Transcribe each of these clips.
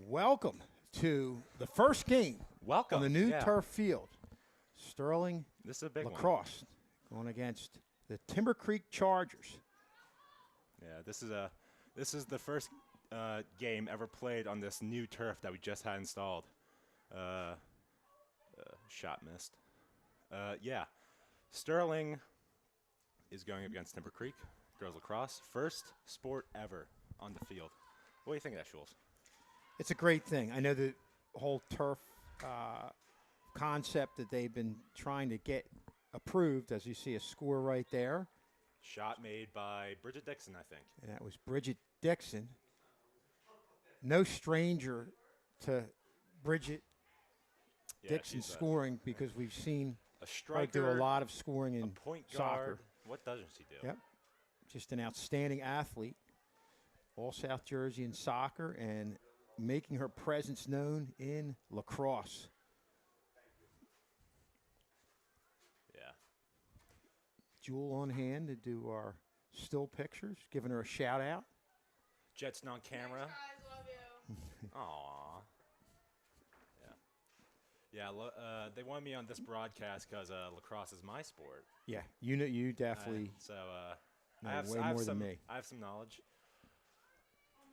Welcome to the first game Welcome on the new yeah. turf field. Sterling This is a big Lacrosse going against the Timber Creek Chargers. one. Yeah, this is the first game ever played on this new turf that we just had installed. Shot missed. Yeah, Sterling is going up against Timber Creek girls lacrosse. First sport ever on the field. What do you think of that, Schultz? It's a great thing. I know the whole turf concept that they've been trying to get approved, as you see a score right there. Shot made by Bridget Dixon, I think. And that was Bridget Dixon. No stranger to Bridget Dixon scoring because we've seen a her striker, do a lot of scoring in point soccer. guard. What doesn't she do? Yep. Just an outstanding athlete. All South Jersey in soccer and making her presence known in lacrosse. Yeah. Jewel on hand to do our still pictures, giving her a shout out. Jetson on camera. Thanks, guys, love you. Aww. Yeah. Yeah, they wanted me on this broadcast because lacrosse is my sport. Yeah, you definitely I know have way I have more some than me. I have some knowledge.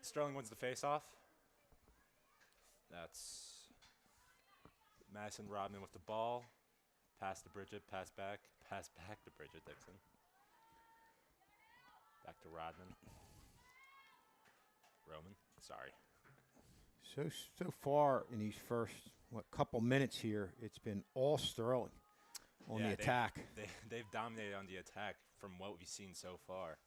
Sterling wins the face-off. That's Madison Rodman with the ball. Pass to Bridget, pass back to Bridget Dixon. Back to Rodman. Roman, sorry. So far in these first couple minutes here, it's been all Sterling on the attack. They've dominated on the attack from what we've seen so far.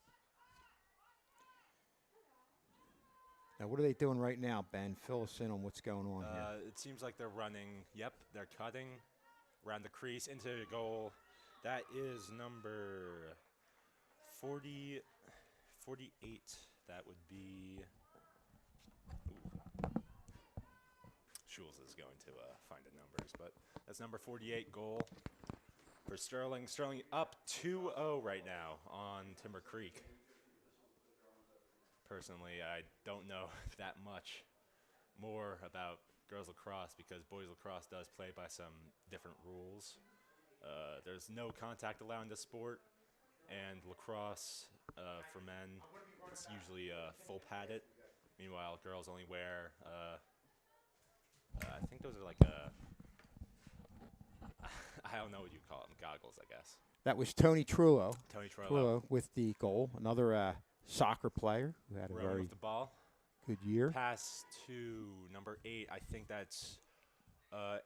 Now, what are they doing right now, Ben? Fill us in on what's going on here. It seems like they're running. Yep, they're cutting around the crease into the goal. That is number 48. That would be. Schultz is going to find the numbers, but that's number 48 goal for Sterling. Sterling up 2-0 right now on Timber Creek. Personally, I don't know that much more about girls lacrosse because boys lacrosse does play by some different rules. There's no contact allowed in this sport, and lacrosse for men, it's usually full padded. Meanwhile, girls only wear, I think those are like I don't know what you call them, goggles, I guess. That was Tony Trullo. Tony Trullo. With the goal. Another soccer player who had a Roman very with the ball. good year. Pass to number 8. I think that's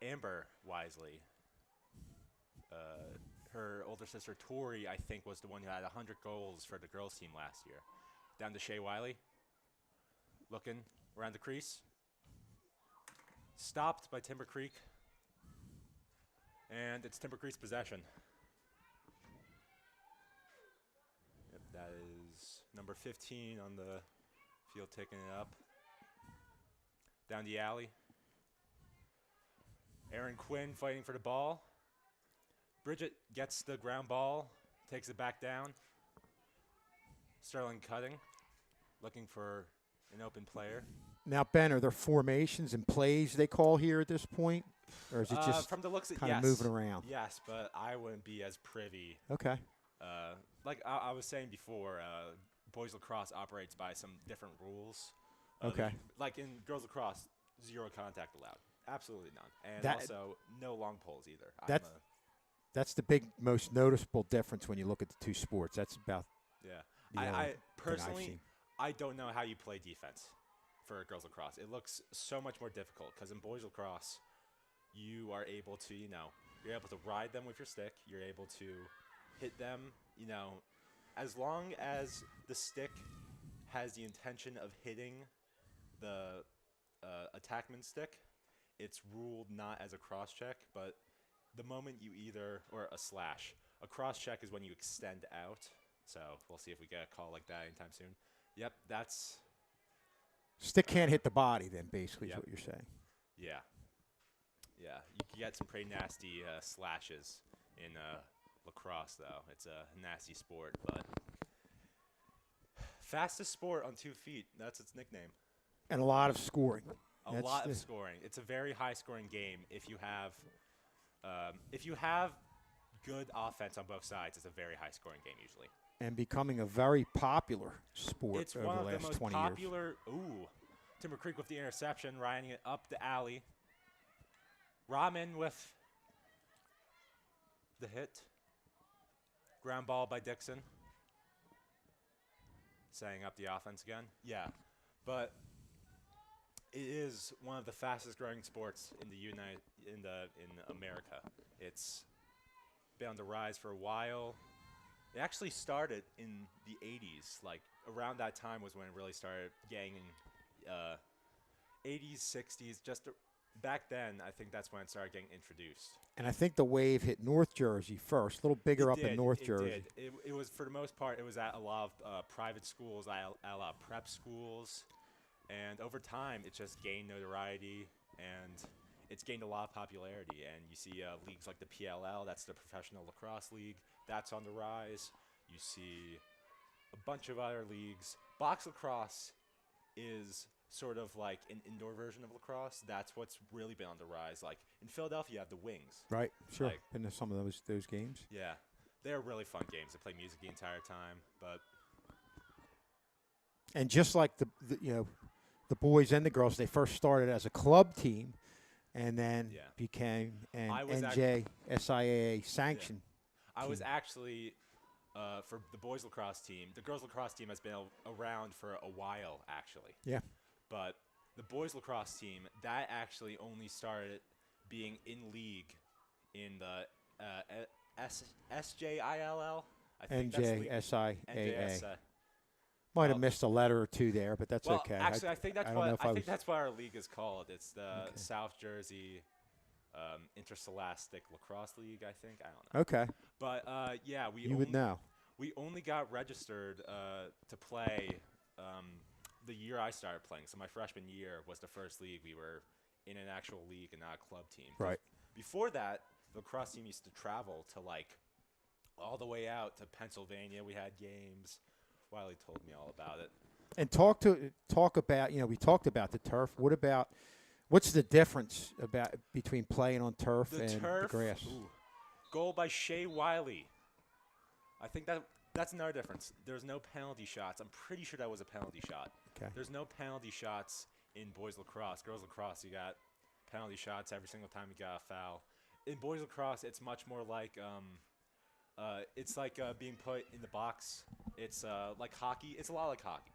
Amber Wisely. Her older sister Tori, I think, was the one who had 100 goals for the girls' team last year. Down to Shea Wiley. Looking around the crease. Stopped by Timber Creek. And it's Timber Creek's possession. Yep, that is number 15 on the field taking it up. Down the alley. Aaron Quinn fighting for the ball. Bridget gets the ground ball, takes it back down. Sterling cutting, looking for an open player. Now, Ben, are there formations and plays they call here at this point? Or is it just from the looks kind of moving around? Yes, but I wouldn't be as privy. Okay. Like I was saying before, boys lacrosse operates by some different rules. Okay. Like in girls lacrosse, 0 contact allowed. Absolutely none. And also no long poles either. That's the big, most noticeable difference when you look at the two sports. That's about I personally, I don't know how you play defense for girls lacrosse. It looks so much more difficult because in boys lacrosse, you are able to, you're able to ride them with your stick. You're able to hit them, as long as the stick has the intention of hitting the attackman stick, it's ruled not as a cross check, but the moment you or a slash. A cross check is when you extend out. So we'll see if we get a call like that anytime soon. Yep, that's... Stick can't hit the body then, basically, is what you're saying. Yeah. Yeah, you can get some pretty nasty slashes in lacrosse, though. It's a nasty sport, but... Fastest sport on 2 feet. That's its nickname. And a lot of scoring. A lot of scoring. It's a very high-scoring game. If you have good offense on both sides, it's a very high-scoring game usually. And becoming a very popular sport It's over one the of the last most 20 years. popular. Ooh, Timber Creek with the interception, riding it up the alley. Rahman with the hit. Ground ball by Dixon. Setting up the offense again. Yeah, but it is one of the fastest-growing sports in in America. It's been on the rise for a while. It actually started in the 80s. Like, around that time was when it really started gaining 80s, 60s. Back then, I think that's when it started getting introduced. And I think the wave hit North Jersey first, a little bigger up in North Jersey. It was, for the most part, it was at a lot of private schools, at a lot of prep schools. And over time, it just gained notoriety, and it's gained a lot of popularity. And you see leagues like the PLL, that's the Professional Lacrosse League, that's on the rise. You see a bunch of other leagues. Box lacrosse is sort of like an indoor version of lacrosse. That's what's really been on the rise. Like in Philadelphia, you have the Wings. Right, sure. Like, Been to some of those games. Yeah, they're really fun games. They play music the entire time, but and just like the boys and the girls, they first started as a club team, and then became an NJSIAA sanctioned. I was actually for the boys lacrosse team. The girls lacrosse team has been around for a while, actually. Yeah. But the boys lacrosse team, that actually only started being in league in the SJILL. I think NJSIAA. Might have missed a letter or two there, but that's okay. Actually, I think that's what our league is called. It's the South Jersey Interscholastic Lacrosse League, I think. I don't know. Okay. But you would know. We only got registered to play the year I started playing. So my freshman year was the first league. We were in an actual league and not a club team. Right. Before that, the lacrosse team used to travel to all the way out to Pennsylvania. We had games. Wiley told me all about it. And talk about, we talked about the turf. What's the difference between playing on turf and the grass? Goal by Shea Wiley. I think that's another difference. There's no penalty shots. I'm pretty sure that was a penalty shot. Okay. There's no penalty shots in boys lacrosse. Girls lacrosse, you got penalty shots every single time you got a foul. In boys lacrosse, it's much more like it's like being put in the box. It's like hockey. It's a lot like hockey.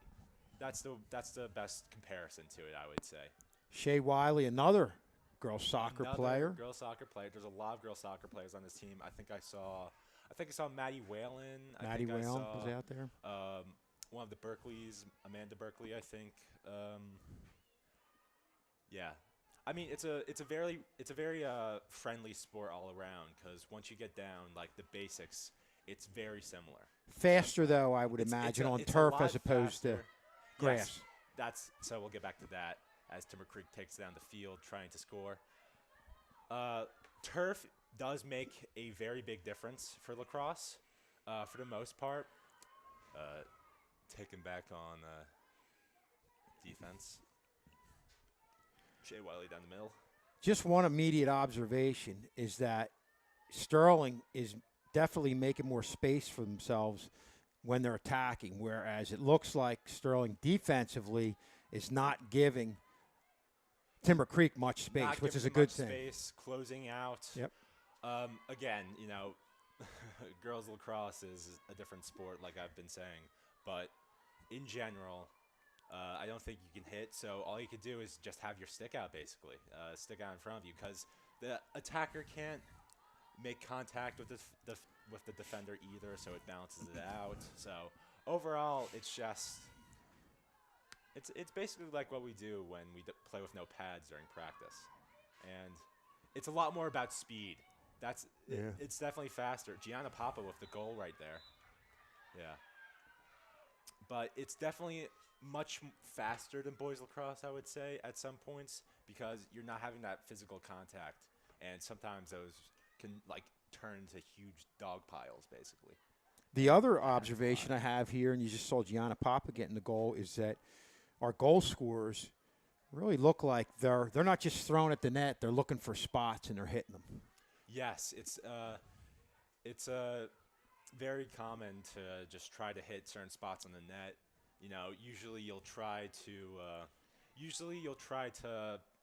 That's the best comparison to it, I would say. Shea Wiley, another girls soccer player. Girls soccer player. There's a lot of girls soccer players on this team. I think I saw Maddie Whalen. Maddie Whalen was out there. One of the Berkeleys, Amanda Berkeley, I think. Yeah. I mean, it's a very friendly sport all around, because once you get down the basics, it's very similar. Faster though, I would imagine, on turf as opposed to grass. Yes, so we'll get back to that as Timber Creek takes down the field trying to score. Turf does make a very big difference for lacrosse, for the most part. Taken back on defense. Shea Wiley down the middle. Just one immediate observation is that Sterling is definitely making more space for themselves when they're attacking, whereas it looks like Sterling defensively is not giving Timber Creek much space, which is a good thing. Space, closing out. Yep. Again, girls lacrosse is a different sport, like I've been saying, but in general, I don't think you can hit, so all you can do is just have your stick out, basically. Stick out in front of you, because the attacker can't make contact with the defender either, so it balances it out. So overall, it's basically like what we do when we play with no pads during practice. And it's a lot more about speed. It's definitely faster. Gianna Papa with the goal right there. Yeah. But it's definitely much faster than boys lacrosse, I would say, at some points, because you're not having that physical contact, and sometimes those can turn into huge dog piles, basically. The other observation I have here, and you just saw Gianna Papa getting the goal, is that our goal scorers really look like they're not just throwing at the net; they're looking for spots and they're hitting them. Yes, it's very common to just try to hit certain spots on the net. You know, usually you'll try to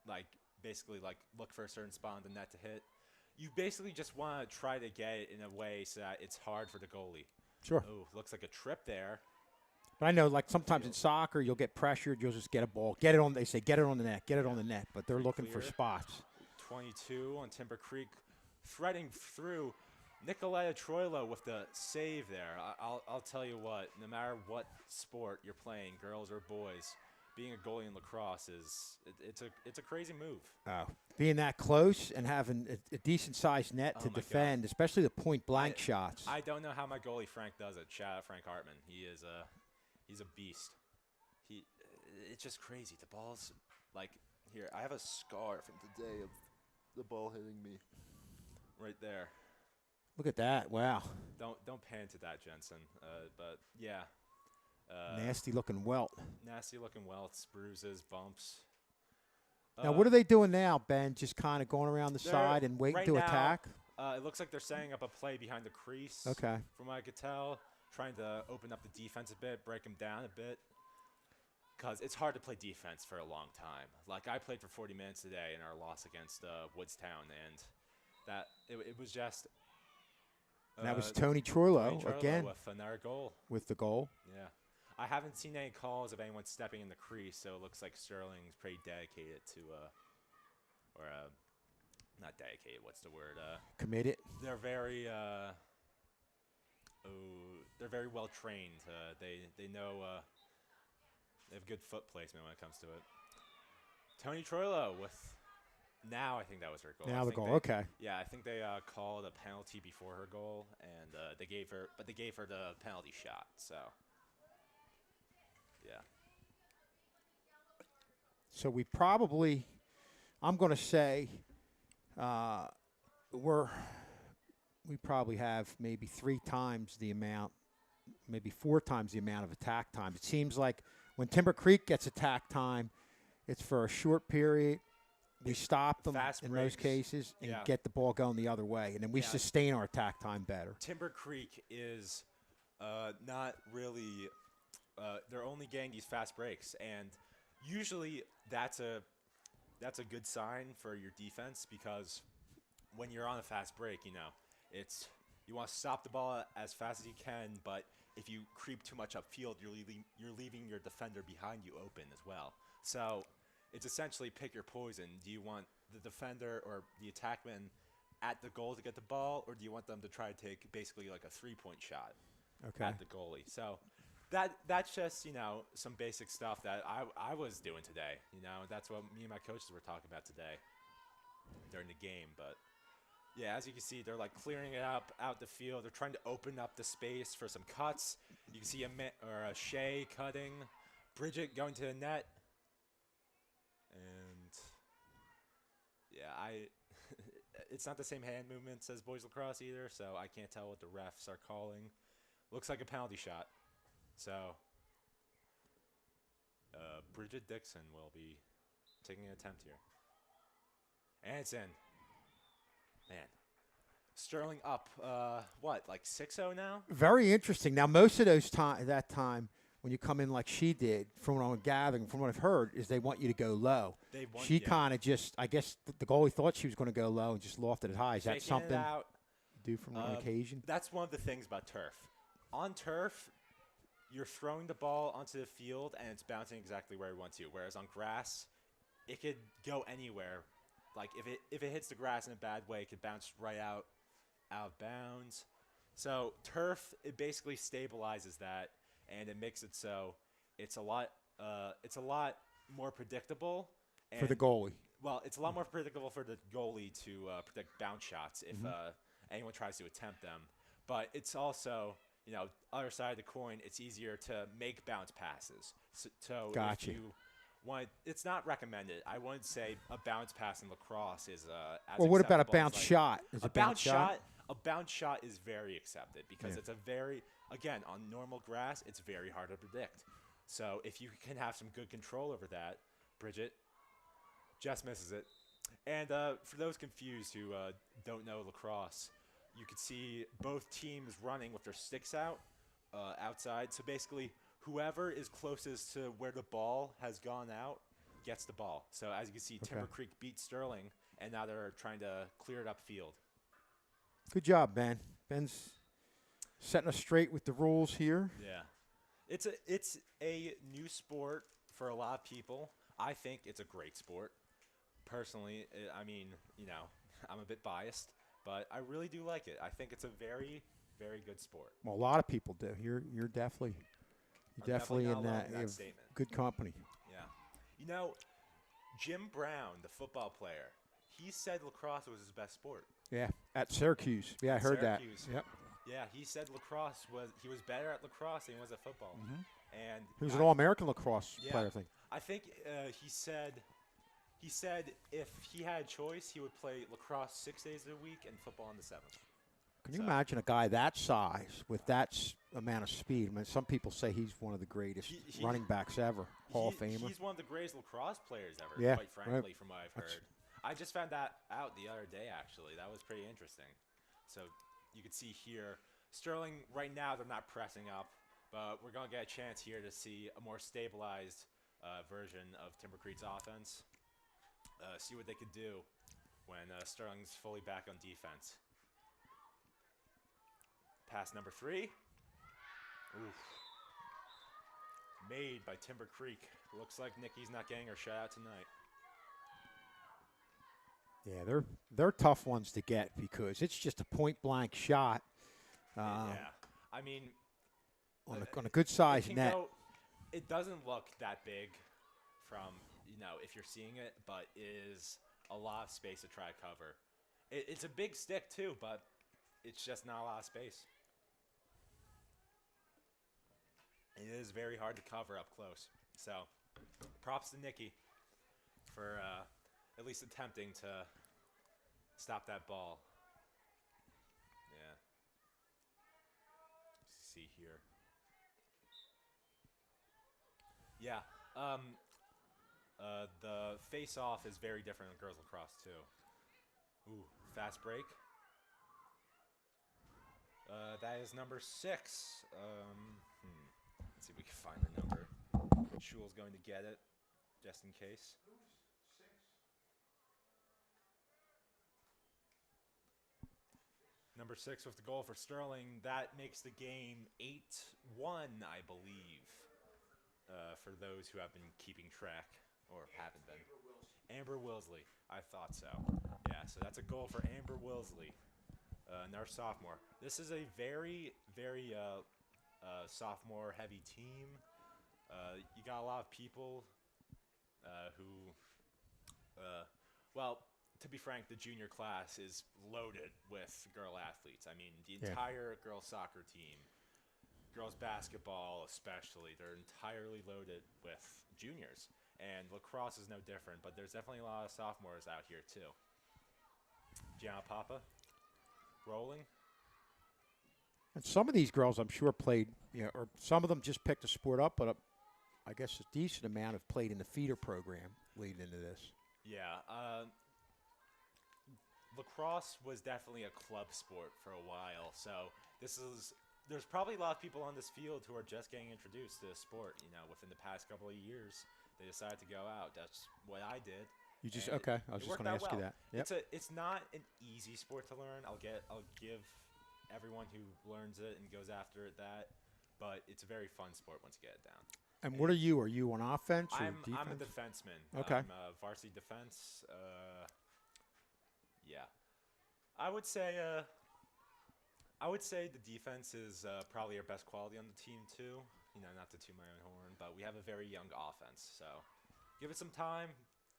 like basically like look for a certain spot on the net to hit. You basically just want to try to get it in a way so that it's hard for the goalie. Sure. Oh, looks like a trip there. But I know, like sometimes in soccer, you'll get pressured. You'll just get a ball, get it on. They say get it on the net, get it on the net. But they're looking for spots. 22 on Timber Creek, threading through. Nicoletta Troilo with the save there. I'll tell you what, no matter what sport you're playing, girls or boys, being a goalie in lacrosse it's a crazy move. Being that close and having a decent sized net to defend, especially the point blank shots. I don't know how my goalie Frank does it. Shout out Frank Hartman. He's a beast. It's just crazy. The ball's like here. I have a scar from the day of the ball hitting me. Right there. Look at that! Wow. Don't pan to that, Jensen. But yeah. Nasty looking welt. Nasty looking welts, bruises, bumps. Now, what are they doing now, Ben? Just kind of going around the side and waiting to attack? It looks like they're setting up a play behind the crease. Okay. From what I could tell, trying to open up the defense a bit, break them down a bit. Because it's hard to play defense for a long time. Like, I played for 40 minutes today in our loss against Woodstown, and it was just... that was Tony Troilo again. With another goal. With the goal. Yeah. I haven't seen any calls of anyone stepping in the crease, so it looks like Sterling's pretty dedicated to, not dedicated, what's the word? Committed. They're very, they're very well trained. They know, they have good foot placement when it comes to it. Tony Troilo with, now I think that was her goal. Now the goal, okay. Yeah, I think they called a penalty before her goal, and they gave her the penalty shot, so. Yeah. So we probably, I'm going to say, we probably have maybe 3 times the amount, maybe 4 times the amount of attack time. It seems like when Timber Creek gets attack time, it's for a short period. We stop them in those cases and get the ball going the other way, and then we sustain our attack time better. Timber Creek is not really. They're only getting these fast breaks, and usually that's a good sign for your defense, because when you're on a fast break, you want to stop the ball as fast as you can, but if you creep too much upfield, you're leaving your defender behind you open as well. So it's essentially pick your poison. Do you want the defender or the attackman at the goal to get the ball, or do you want them to try to take basically like a 3-point shot at the goalie? So that's just, some basic stuff that I was doing today. That's what me and my coaches were talking about today during the game. But, yeah, as you can see, they're, like, clearing it up out the field. They're trying to open up the space for some cuts. You can see a Shea cutting, Bridget going to the net. And, yeah, it's not the same hand movements as boys lacrosse either, so I can't tell what the refs are calling. Looks like a penalty shot. So, Bridget Dixon will be taking an attempt here. And it's in. Man. Sterling up, like 6-0 now? Very interesting. Now, most of that time, when you come in like she did, from what I'm gathering, from what I've heard, is they want you to go low. She kind of just, I guess the goalie thought she was going to go low and just lofted it high. Is that something you do from on occasion? That's one of the things about turf. On turf, you're throwing the ball onto the field, and it's bouncing exactly where you want to. Whereas on grass, it could go anywhere. Like, if it hits the grass in a bad way, it could bounce right out of bounds. So turf, it basically stabilizes that, and it makes it so it's a lot more predictable. For the goalie. Well, it's a lot more predictable for the goalie to predict bounce shots if anyone tries to attempt them. But it's also, other side of the coin, it's easier to make bounce passes. So gotcha. If you want, it's not recommended. I wouldn't say a bounce pass in lacrosse is as well, what about a acceptable bounce as, shot? A bounce shot? A bounce shot is very accepted because it's again, on normal grass, it's very hard to predict. So if you can have some good control over that, Bridget Just misses it. And for those confused who don't know lacrosse, you could see both teams running with their sticks out outside. So basically, whoever is closest to where the ball has gone out gets the ball. So as you can see, Timber Creek beat Sterling, and now they're trying to clear it upfield. Good job, Ben. Ben's setting us straight with the rules here. Yeah. It's a new sport for a lot of people. I think it's a great sport. Personally, I mean, I'm a bit biased, but I really do like it. I think it's a very, very good sport. Well, a lot of people do. You're definitely in that statement. Good company. Yeah. Jim Brown, the football player, he said lacrosse was his best sport. Yeah, at Syracuse. Yeah, I heard Syracuse. that. Yep. Yeah, he said he was better at lacrosse than he was at football. Mm-hmm. And he was an All-American lacrosse player, I think. I think he said if he had a choice, he would play lacrosse 6 days a week and football on the 7th. Can you imagine a guy that size with that amount of speed? I mean, some people say he's one of the greatest running backs ever, Hall of Famer. He's one of the greatest lacrosse players ever, quite frankly, from what I've heard. I just found that out the other day, actually. That was pretty interesting. So you can see here, Sterling, right now, they're not pressing up, but we're going to get a chance here to see a more stabilized version of Timber Creek's offense. See what they could do when Sterling's fully back on defense. Pass number 3. Oof. Made by Timber Creek. Looks like Nikki's not getting her shot out tonight. Yeah, they're tough ones to get because it's just a point-blank shot. Yeah, I mean, on a good-sized net. It doesn't look that big from, if you're seeing it, but it is a lot of space to try to cover. It's a big stick, too, but it's just not a lot of space. It is very hard to cover up close. So, props to Nikki for at least attempting to stop that ball. Yeah. Let's see here. Yeah. The face-off is very different in girls lacrosse, too. Ooh, fast break. That is number 6. Let's see if we can find the number. Shul's going to get it, just in case. Number 6 with the goal for Sterling. That makes the game 8-1, I believe, for those who have been keeping track, or haven't been. Amber Wilsley. I thought so. Yeah, so that's a goal for Amber Wilsley, our sophomore. This is a very, very sophomore-heavy team. You got a lot of people who, to be frank, the junior class is loaded with girl athletes. I mean, the entire girls soccer team, girls basketball especially, they're entirely loaded with juniors. And lacrosse is no different, but there's definitely a lot of sophomores out here too. Gianna Papa, rolling. And some of these girls, I'm sure, played, or some of them just picked a sport up, but I guess a decent amount have played in the feeder program leading into this. Yeah. Lacrosse was definitely a club sport for a while, so there's probably a lot of people on this field who are just getting introduced to the sport, within the past couple of years. They decided to go out. That's what I did. You just okay. I was just going to ask you that. Yep. It's not an easy sport to learn. I'll give everyone who learns it and goes after it that, but it's a very fun sport once you get it down. And what are you? Are you on offense or defense? I'm a defenseman. Okay. I'm a varsity defense. Yeah. I would say the defense is probably our best quality on the team too. Not to toot my own horn, but we have a very young offense. So give it some time,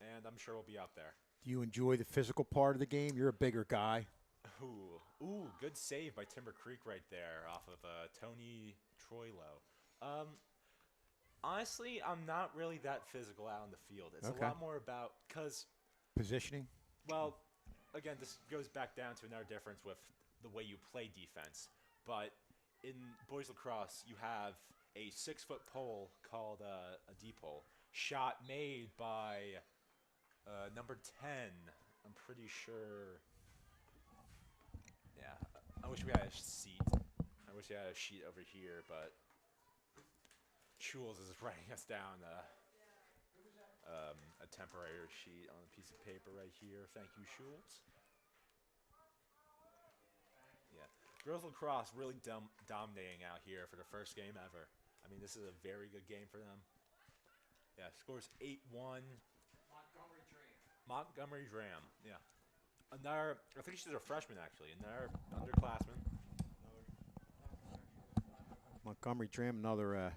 and I'm sure we'll be up there. Do you enjoy the physical part of the game? You're a bigger guy. Ooh, good save by Timber Creek right there off of Tony Troilo. Honestly, I'm not really that physical out on the field. It's a lot more about positioning. Well, again, this goes back down to another difference with the way you play defense. But in boys lacrosse, you have a 6-foot pole called a D-pole, shot made by Number 10. I'm pretty sure. Yeah. I wish we had a seat. I wish we had a sheet over here, but Schulz is writing us down a temporary sheet on a piece of paper right here. Thank you, Schulz. Yeah. Girls lacrosse really dominating out here for the first game ever. I mean, this is a very good game for them. Yeah, scores 8-1. Montgomery Dram, yeah. Another, I think she's a freshman actually. Another underclassman. Montgomery Dram, another,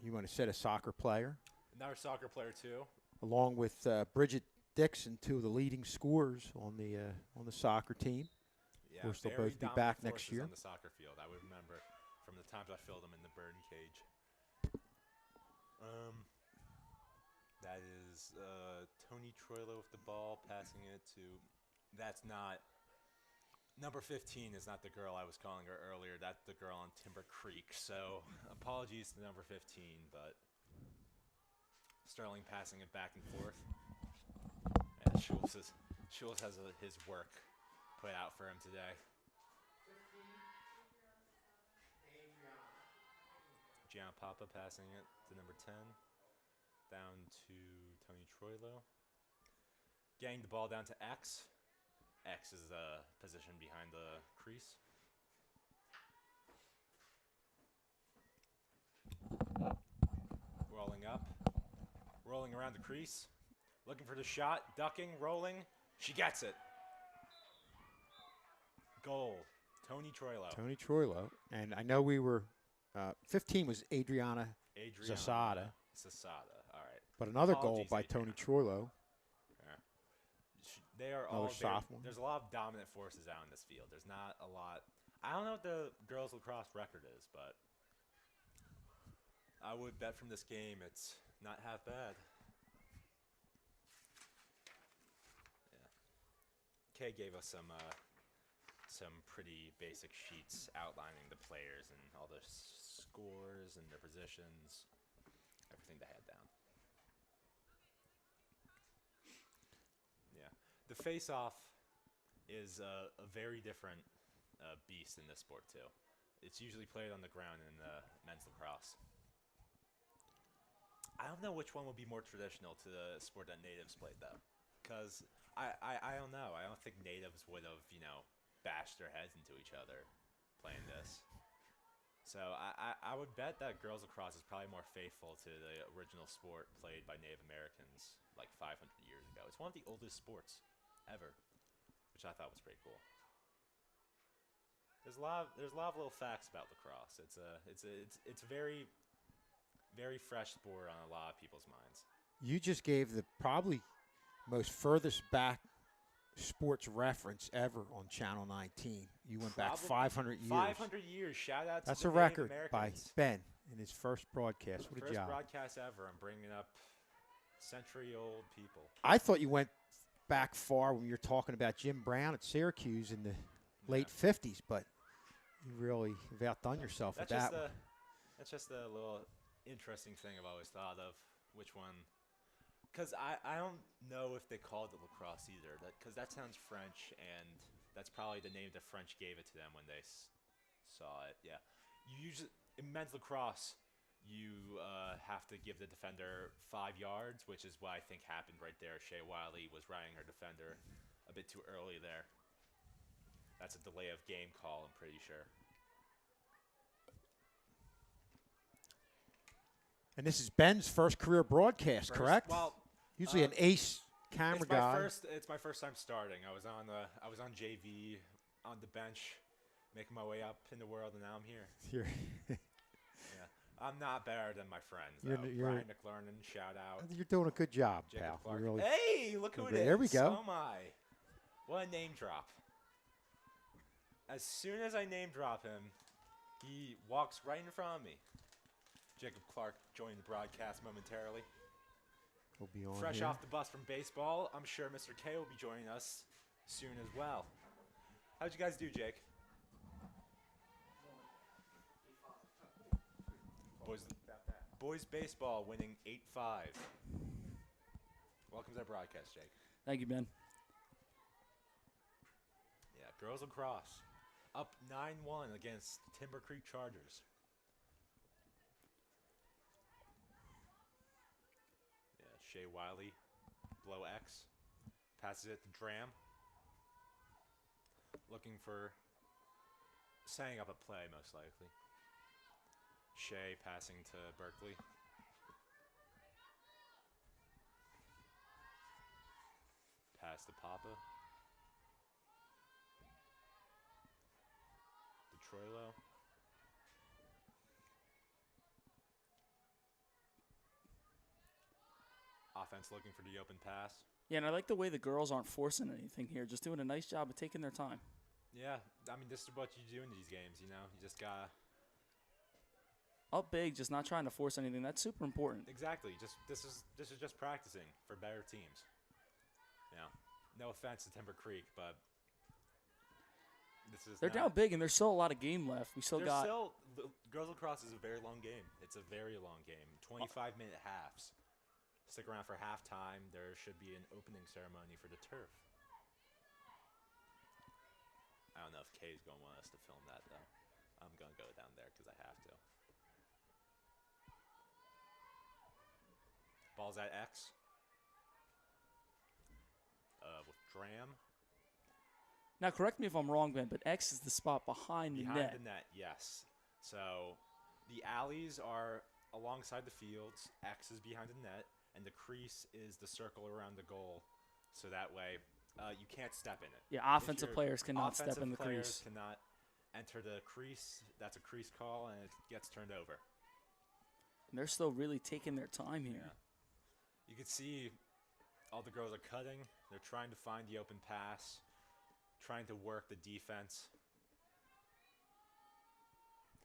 you want to say a soccer player. Another soccer player too. Along with Bridget Dixon, two of the leading scorers on the soccer team. Yeah, of course, they'll very both be back dominant next forces year. on the soccer field. I would remember from the times I filled them in the bird cage. That is Tony Troilo with the ball, passing it to. That's not. Number 15 is not the girl I was calling her earlier. That's the girl on Timber Creek. So apologies to number 15, but Sterling passing it back and forth. And Schulz has his work put out for him today. Gianna Papa passing it to number 10. Down to Tony Troilo. Getting the ball down to X. X is the position behind the crease. Rolling up. Rolling around the crease. Looking for the shot. Ducking. Rolling. She gets it. Goal. Tony Troilo. Tony Troilo. And I know we were, 15 was Adriana Zasada. Zasada. All right. But another Apologies, goal by Adriana. Tony Troilo. They are Another all sophomore. There's a lot of dominant forces out in this field. There's not a lot. I don't know what the girls lacrosse record is, but I would bet from this game it's not half bad. Yeah. Kay gave us some pretty basic sheets outlining the players and all the scores and their positions, everything they had down. The face-off is a very different beast in this sport, too. It's usually played on the ground in men's lacrosse. I don't know which one would be more traditional to the sport that natives played, though. Because I don't know. I don't think natives would have, bashed their heads into each other playing this. So I would bet that girls lacrosse is probably more faithful to the original sport played by Native Americans like 500 years ago. It's one of the oldest sports ever, which I thought was pretty cool. There's a lot of little facts about lacrosse. It's a very, very fresh sport on a lot of people's minds. You just gave the probably most furthest back sports reference ever on Channel 19. You went back 500 years. 500 years. Shout out to That's the a Native record by Americans. Ben in his first broadcast. What a First job. broadcast ever. I'm bringing up century-old people. I thought you went back far when you were talking about Jim Brown at Syracuse in the late 50s, but you really have outdone yourself with that one. That's just a little interesting thing I've always thought of, which one. Because I don't know if they called it lacrosse either, because that sounds French, and that's probably the name the French gave it to them when they saw it. Yeah, you usually in men's lacrosse, you have to give the defender 5 yards, which is what I think happened right there. Shea Wiley was riding her defender a bit too early there. That's a delay of game call, I'm pretty sure. And this is Ben's first career broadcast, correct? Well, usually an ace camera guy. It's my first time starting. I was on JV on the bench, making my way up in the world, and now I'm here. Yeah. I'm not better than my friends. Brian McLernan, shout out. You're doing a good job, Jacob pal. Clark. Really Hey, look who it is. There we go. Oh, my. What a name drop. As soon as I name drop him, he walks right in front of me. Jacob Clark joined the broadcast momentarily. We'll be on Fresh here. off the bus from baseball, I'm sure Mr. K will be joining us soon as well. How'd you guys do, Jake? Boys baseball winning 8-5. Welcome to the broadcast, Jake. Thank you, Ben. Yeah, girls lacrosse up 9-1 against Timber Creek Chargers. Yeah, Shea Wiley, blow X, passes it to Dram. Looking for setting up a play, most likely. Shea passing to Berkeley. Pass to Papa. To Troilo. Offense looking for the open pass. Yeah, and I like the way the girls aren't forcing anything here, just doing a nice job of taking their time. Yeah, I mean, this is what you do in these games, you know? You just gotta... Up big, just not trying to force anything. That's super important. Exactly. Just this is just practicing for better teams. You know, no offense to Timber Creek, but this is They're down big, and there's still a lot of game left. We still got... girls lacrosse is a very long game. It's a very long game. 25-minute halves. Stick around for halftime. There should be an opening ceremony for the turf. I don't know if Kay's going to want us to film that, though. I'm going to go down there because I have to. Ball's at X. With Dram. Now, correct me if I'm wrong, Ben, but X is the spot behind the net. Behind the net, yes. So the alleys are alongside the fields. X is behind the net. And the crease is the circle around the goal. So that way, you can't step in it. Yeah, offensive players cannot step in the crease. Offensive players cannot enter the crease. That's a crease call, and it gets turned over. And they're still really taking their time here. Yeah. You can see all the girls are cutting. They're trying to find the open pass, trying to work the defense.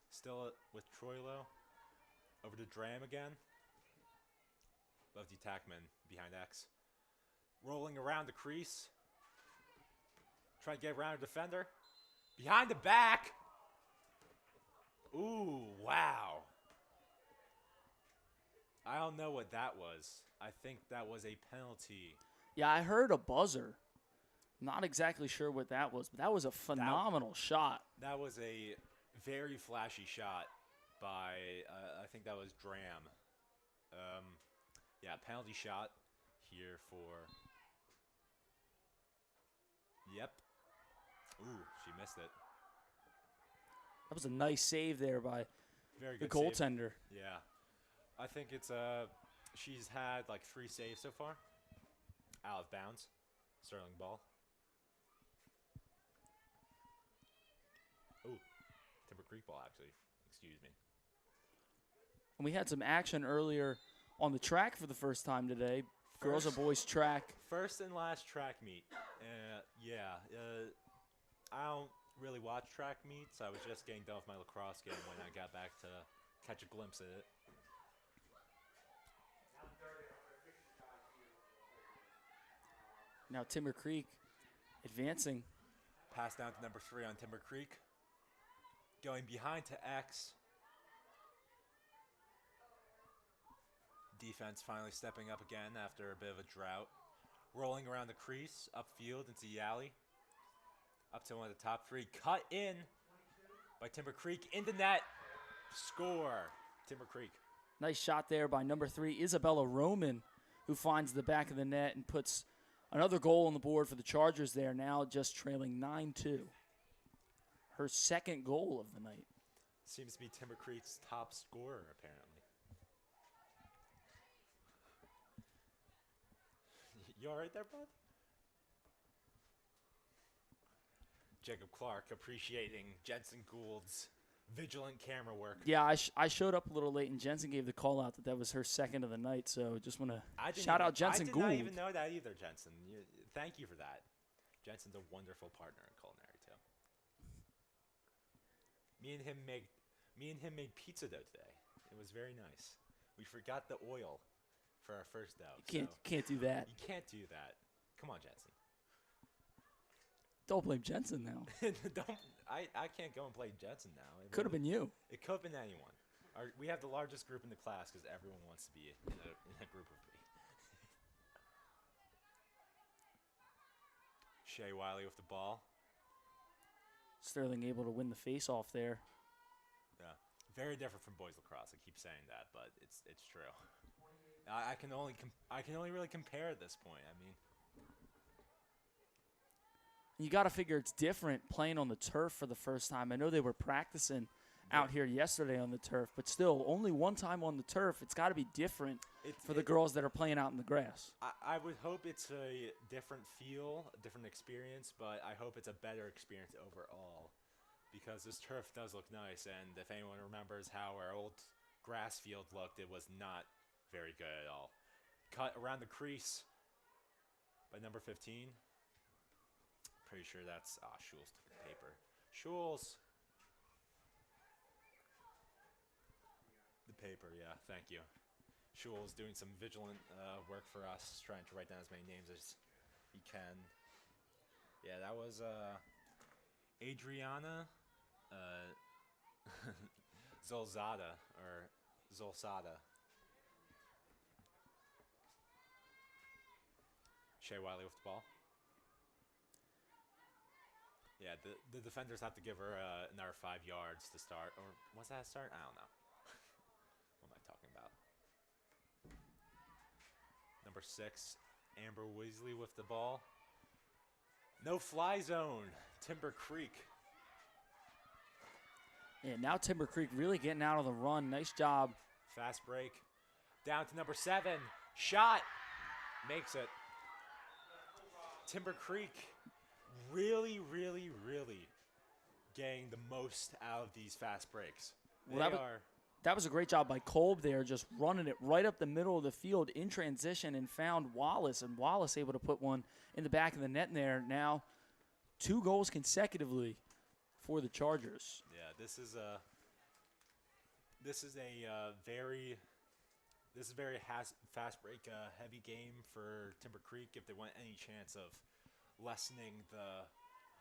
Still with Troilo. Over to Dram again. Love the attackman behind X. Rolling around the crease. Trying to get around a defender. Behind the back. Ooh, wow. I don't know what that was. I think that was a penalty. Yeah, I heard a buzzer. Not exactly sure what that was, but that was a phenomenal shot. That was a very flashy shot by, I think that was Dram. Yeah, penalty shot here for... Yep. Ooh, she missed it. That was a nice save there by Very the good save. goaltender. Yeah. I think it's she's had like 3 saves so far. Out of bounds. Sterling ball. Ooh. Timber Creek ball, actually. Excuse me. And we had some action earlier on the track for the first time today. Girls and boys track. First and last track meet. Yeah. I don't really watch track meets. I was just getting done with my lacrosse game when I got back to catch a glimpse of it. Now Timber Creek advancing. Pass down to number 3 on Timber Creek. Going behind to X. Defense finally stepping up again after a bit of a drought. Rolling around the crease, upfield into the alley. Up to one of the top 3. Cut in by Timber Creek. In the net. Score. Timber Creek. Nice shot there by number 3, Isabella Roman, who finds the back of the net and puts another goal on the board for the Chargers there, now just trailing 9-2. Her second goal of the night. Seems to be Timber Creek's top scorer, apparently. You all right there, bud? Jacob Clark appreciating Jensen Gould's vigilant camera work. Yeah, I showed up a little late, and Jensen gave the call out that was her second of the night. So just want to shout out Jensen Gould. I did not even know that either, Jensen. Thank you for that. Jensen's a wonderful partner in culinary too. Me and him made pizza dough today. It was very nice. We forgot the oil for our first dough. You can't do that. You can't do that. Come on, Jensen. Don't blame Jensen now. I can't go and play Jensen now. Could have been you. It could have been anyone. We have the largest group in the class because everyone wants to be in a group of 3. Shea Wiley with the ball. Sterling able to win the face-off there. Yeah, very different from boys lacrosse. I keep saying that, but it's true. I can only really compare at this point. I mean, You got to figure it's different playing on the turf for the first time. I know they were practicing out here yesterday on the turf, but still, only one time on the turf. It's got to be different for the girls that are playing out in the grass. I would hope it's a different feel, a different experience, but I hope it's a better experience overall because this turf does look nice. And if anyone remembers how our old grass field looked, it was not very good at all. Cut around the crease by number 15. Pretty sure that's Schulz took the paper. Schulz. The paper, yeah, thank you. Schulz doing some vigilant work for us, trying to write down as many names as he can. Yeah, that was Adriana Zolzada, or Zolsada. Shea Wiley with the ball. Yeah, the defenders have to give her another 5 yards to start. Or was that a start? I don't know. What am I talking about? Number 6, Amber Weasley with the ball. No fly zone. Timber Creek. Yeah, now Timber Creek really getting out of the run. Nice job. Fast break. Down to number 7. Shot. Makes it. Timber Creek really, really, really getting the most out of these fast breaks. That was a great job by Kolb there, just running it right up the middle of the field in transition and found Wallace, and Wallace able to put one in the back of the net there. Now 2 goals consecutively for the Chargers. Yeah, this is a very fast break heavy game for Timber Creek if they want any chance of lessening the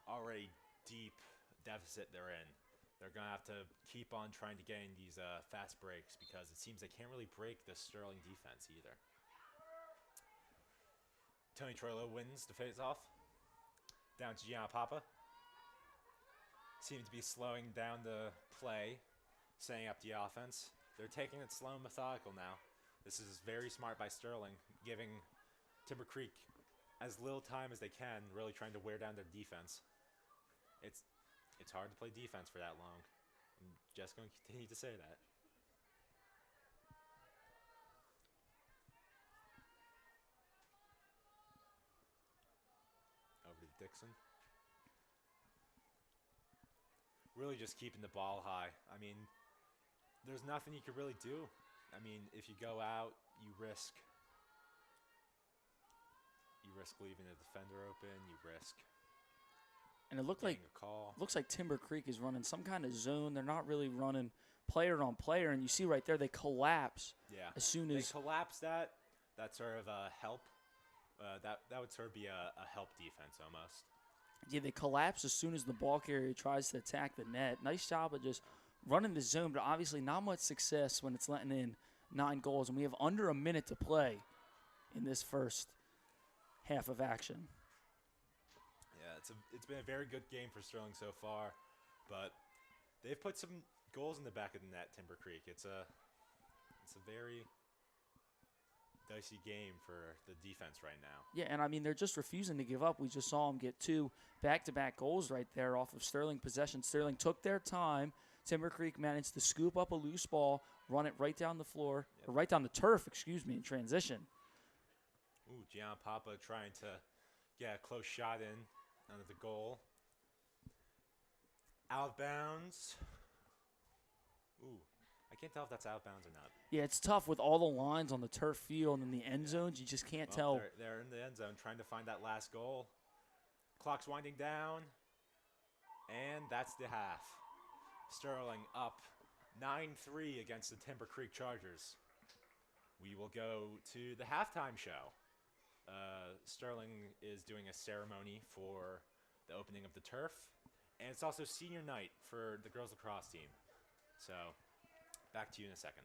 already deep deficit they're in. They're going to have to keep on trying to get in these fast breaks because it seems they can't really break the Sterling defense either. Tony Troilo wins the face-off. Down to Gianna Papa. Seem to be slowing down the play, setting up the offense. They're taking it slow and methodical now. This is very smart by Sterling, giving Timber Creek as little time as they can, really trying to wear down their defense. It's hard to play defense for that long. I'm just going to continue to say that. Over to Dixon. Really just keeping the ball high. I mean, there's nothing you can really do. I mean, if you go out, you risk leaving the defender open. You risk. And it looks like Timber Creek is running some kind of zone. They're not really running player on player, and you see right there they collapse. Yeah. As soon as they collapse that sort of help. That would sort of be a help defense almost. Yeah, they collapse as soon as the ball carrier tries to attack the net. Nice job of just running the zone, but obviously not much success when it's letting in 9 goals. And we have under a minute to play in this first half of action. Yeah, it's been a very good game for Sterling so far, but they've put some goals in the back of the net, Timber Creek. It's a very dicey game for the defense right now. Yeah, and I mean, they're just refusing to give up. We just saw them get 2 back-to-back goals right there off of Sterling possession. Sterling took their time. Timber Creek managed to scoop up a loose ball, run it right down the floor, or right down the turf, in transition. Ooh, Gianna Papa trying to get a close shot in under the goal. Out of bounds. Ooh, I can't tell if that's out of bounds or not. Yeah, it's tough with all the lines on the turf field and the end zones. You just can't tell. They're in the end zone trying to find that last goal. Clock's winding down. And that's the half. Sterling up 9-3 against the Timber Creek Chargers. We will go to the halftime show. Sterling is doing a ceremony for the opening of the turf. And it's also senior night for the girls lacrosse team. So, back to you in a second.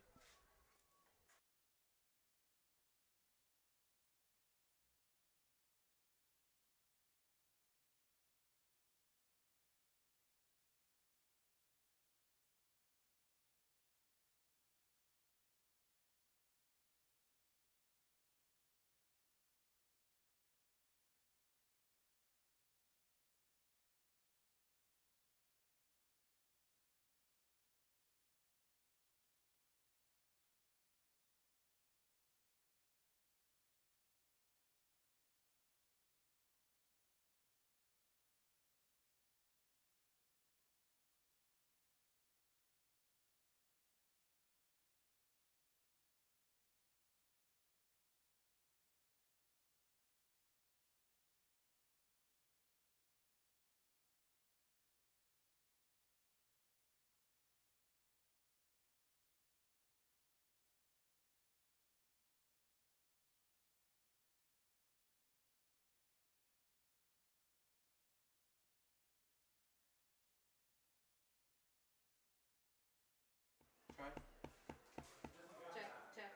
Check, check.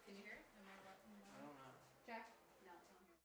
Can you hear it? I don't know. Check. No, it's not here.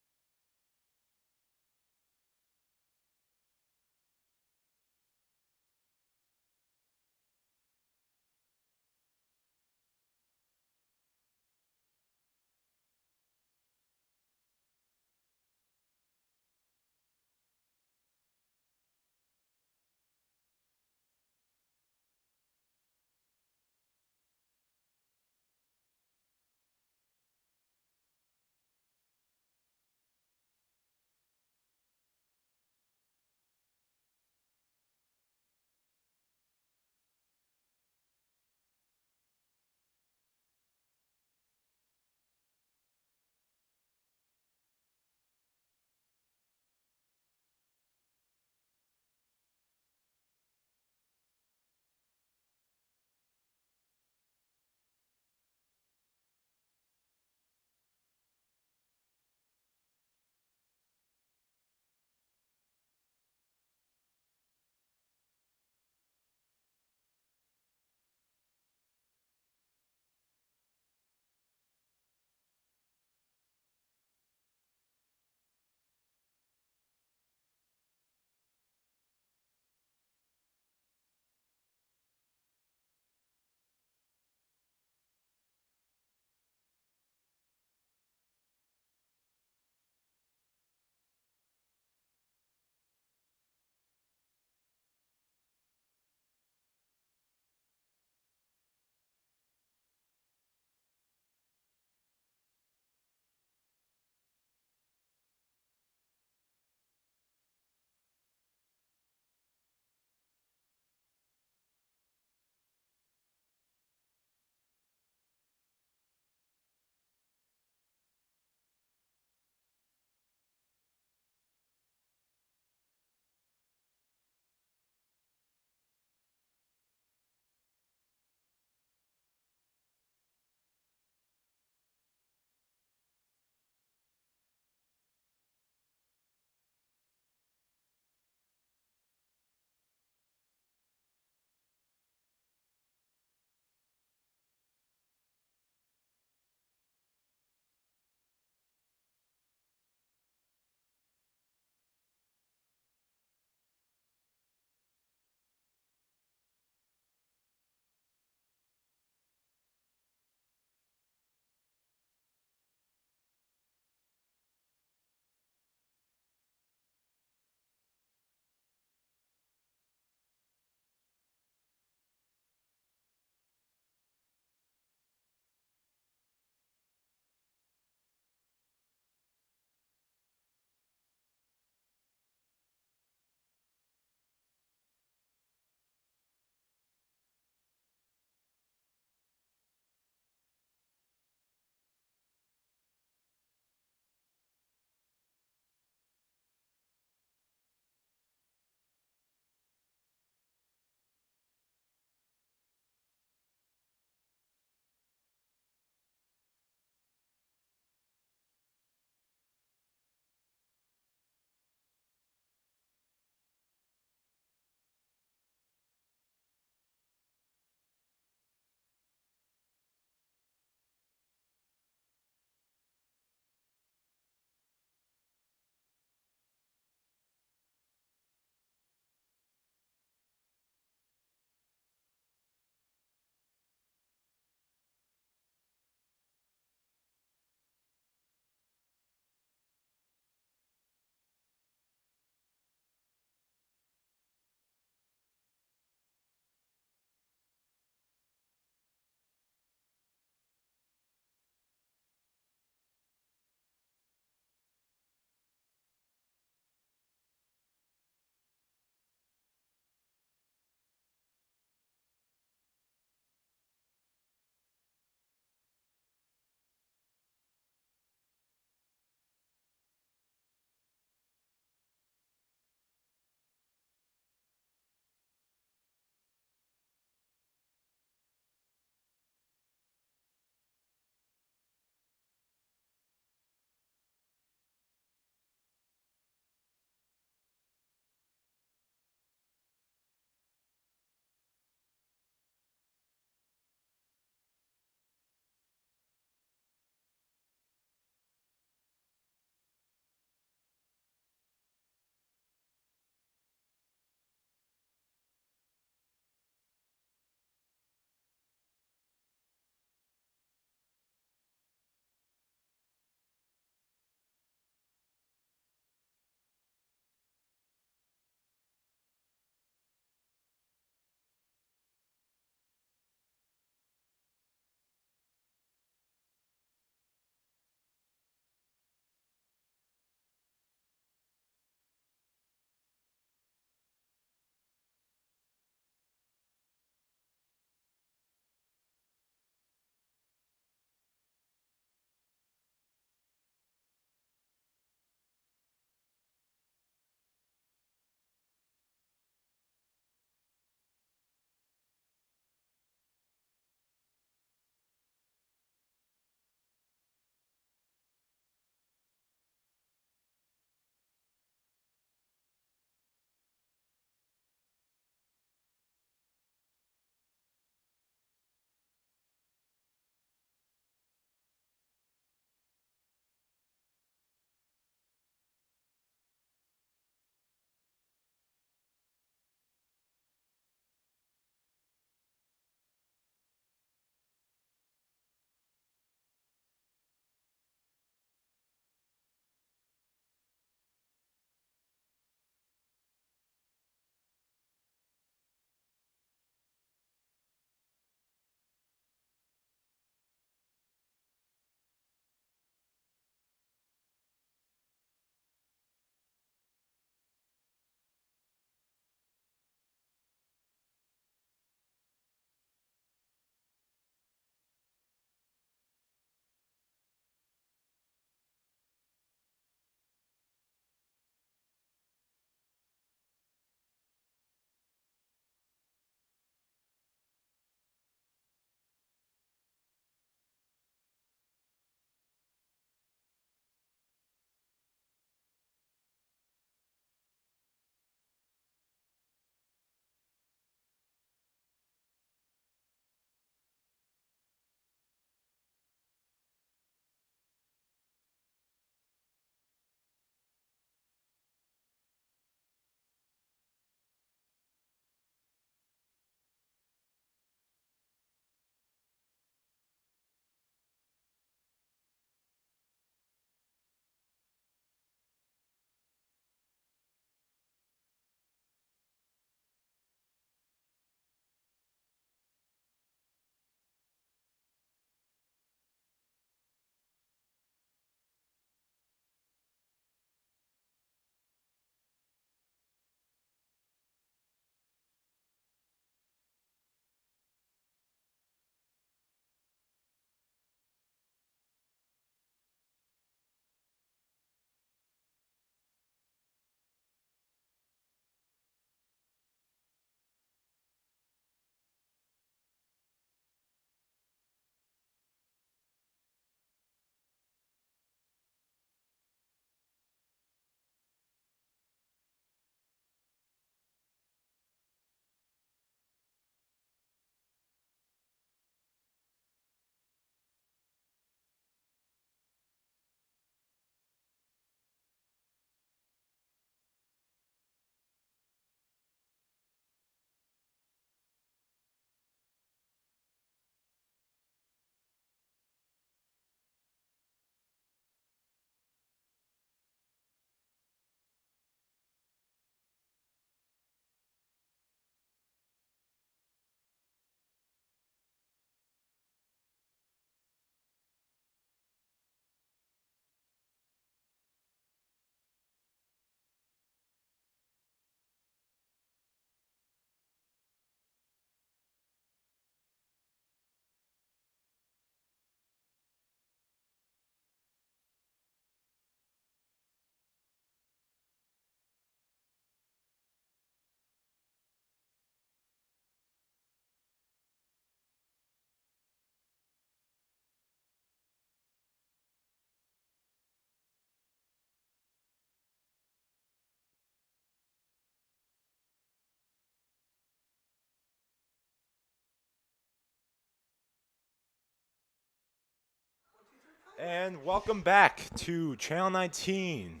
And welcome back to Channel 19.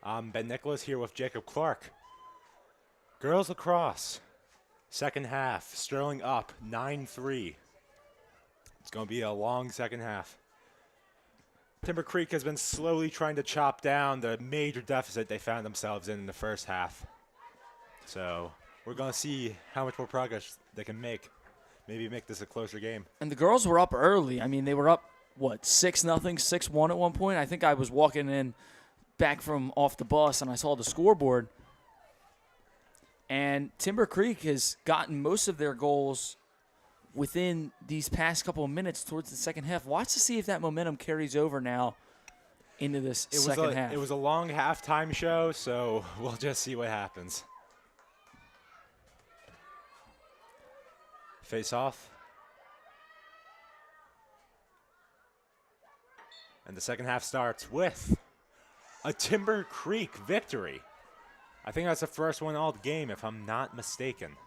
I'm Ben Nicholas here with Jacob Clark. Girls lacrosse, second half. Sterling up 9-3. It's going to be a long second half. Timber Creek has been slowly trying to chop down the major deficit they found themselves in the first half. So we're going to see how much more progress they can make. Maybe make this a closer game. And the girls were up early. I mean, they were up, 6-0, 6-1 at one point? I think I was walking in back from off the bus, and I saw the scoreboard. And Timber Creek has gotten most of their goals within these past couple of minutes towards the second half. Watch to see if that momentum carries over now into this second half. It was a long halftime show, so we'll just see what happens. Face off. And the second half starts with a Timber Creek victory. I think that's the first one all game, if I'm not mistaken.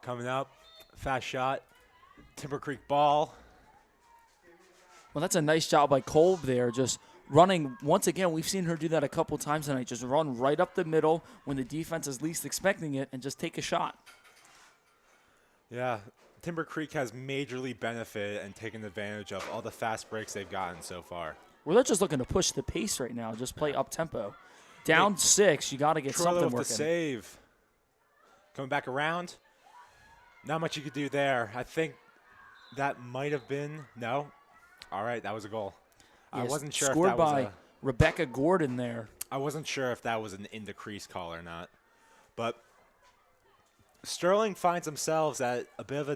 Coming up, fast shot, Timber Creek ball. Well, that's a nice job by Kolb there, just running. Once again, we've seen her do that a couple times tonight, just run right up the middle when the defense is least expecting it and just take a shot. Yeah, Timber Creek has majorly benefited and taken advantage of all the fast breaks they've gotten so far. Well, they're just looking to push the pace right now, just play up-tempo. Down 6, you got to get something with working. the save. Coming back around. Not much you could do there. I think that might have been – no. All right, that was a goal. Yes, I wasn't sure if scored that was by Rebecca Gordon there. I wasn't sure if that was an in the crease call or not. But Sterling finds themselves at a bit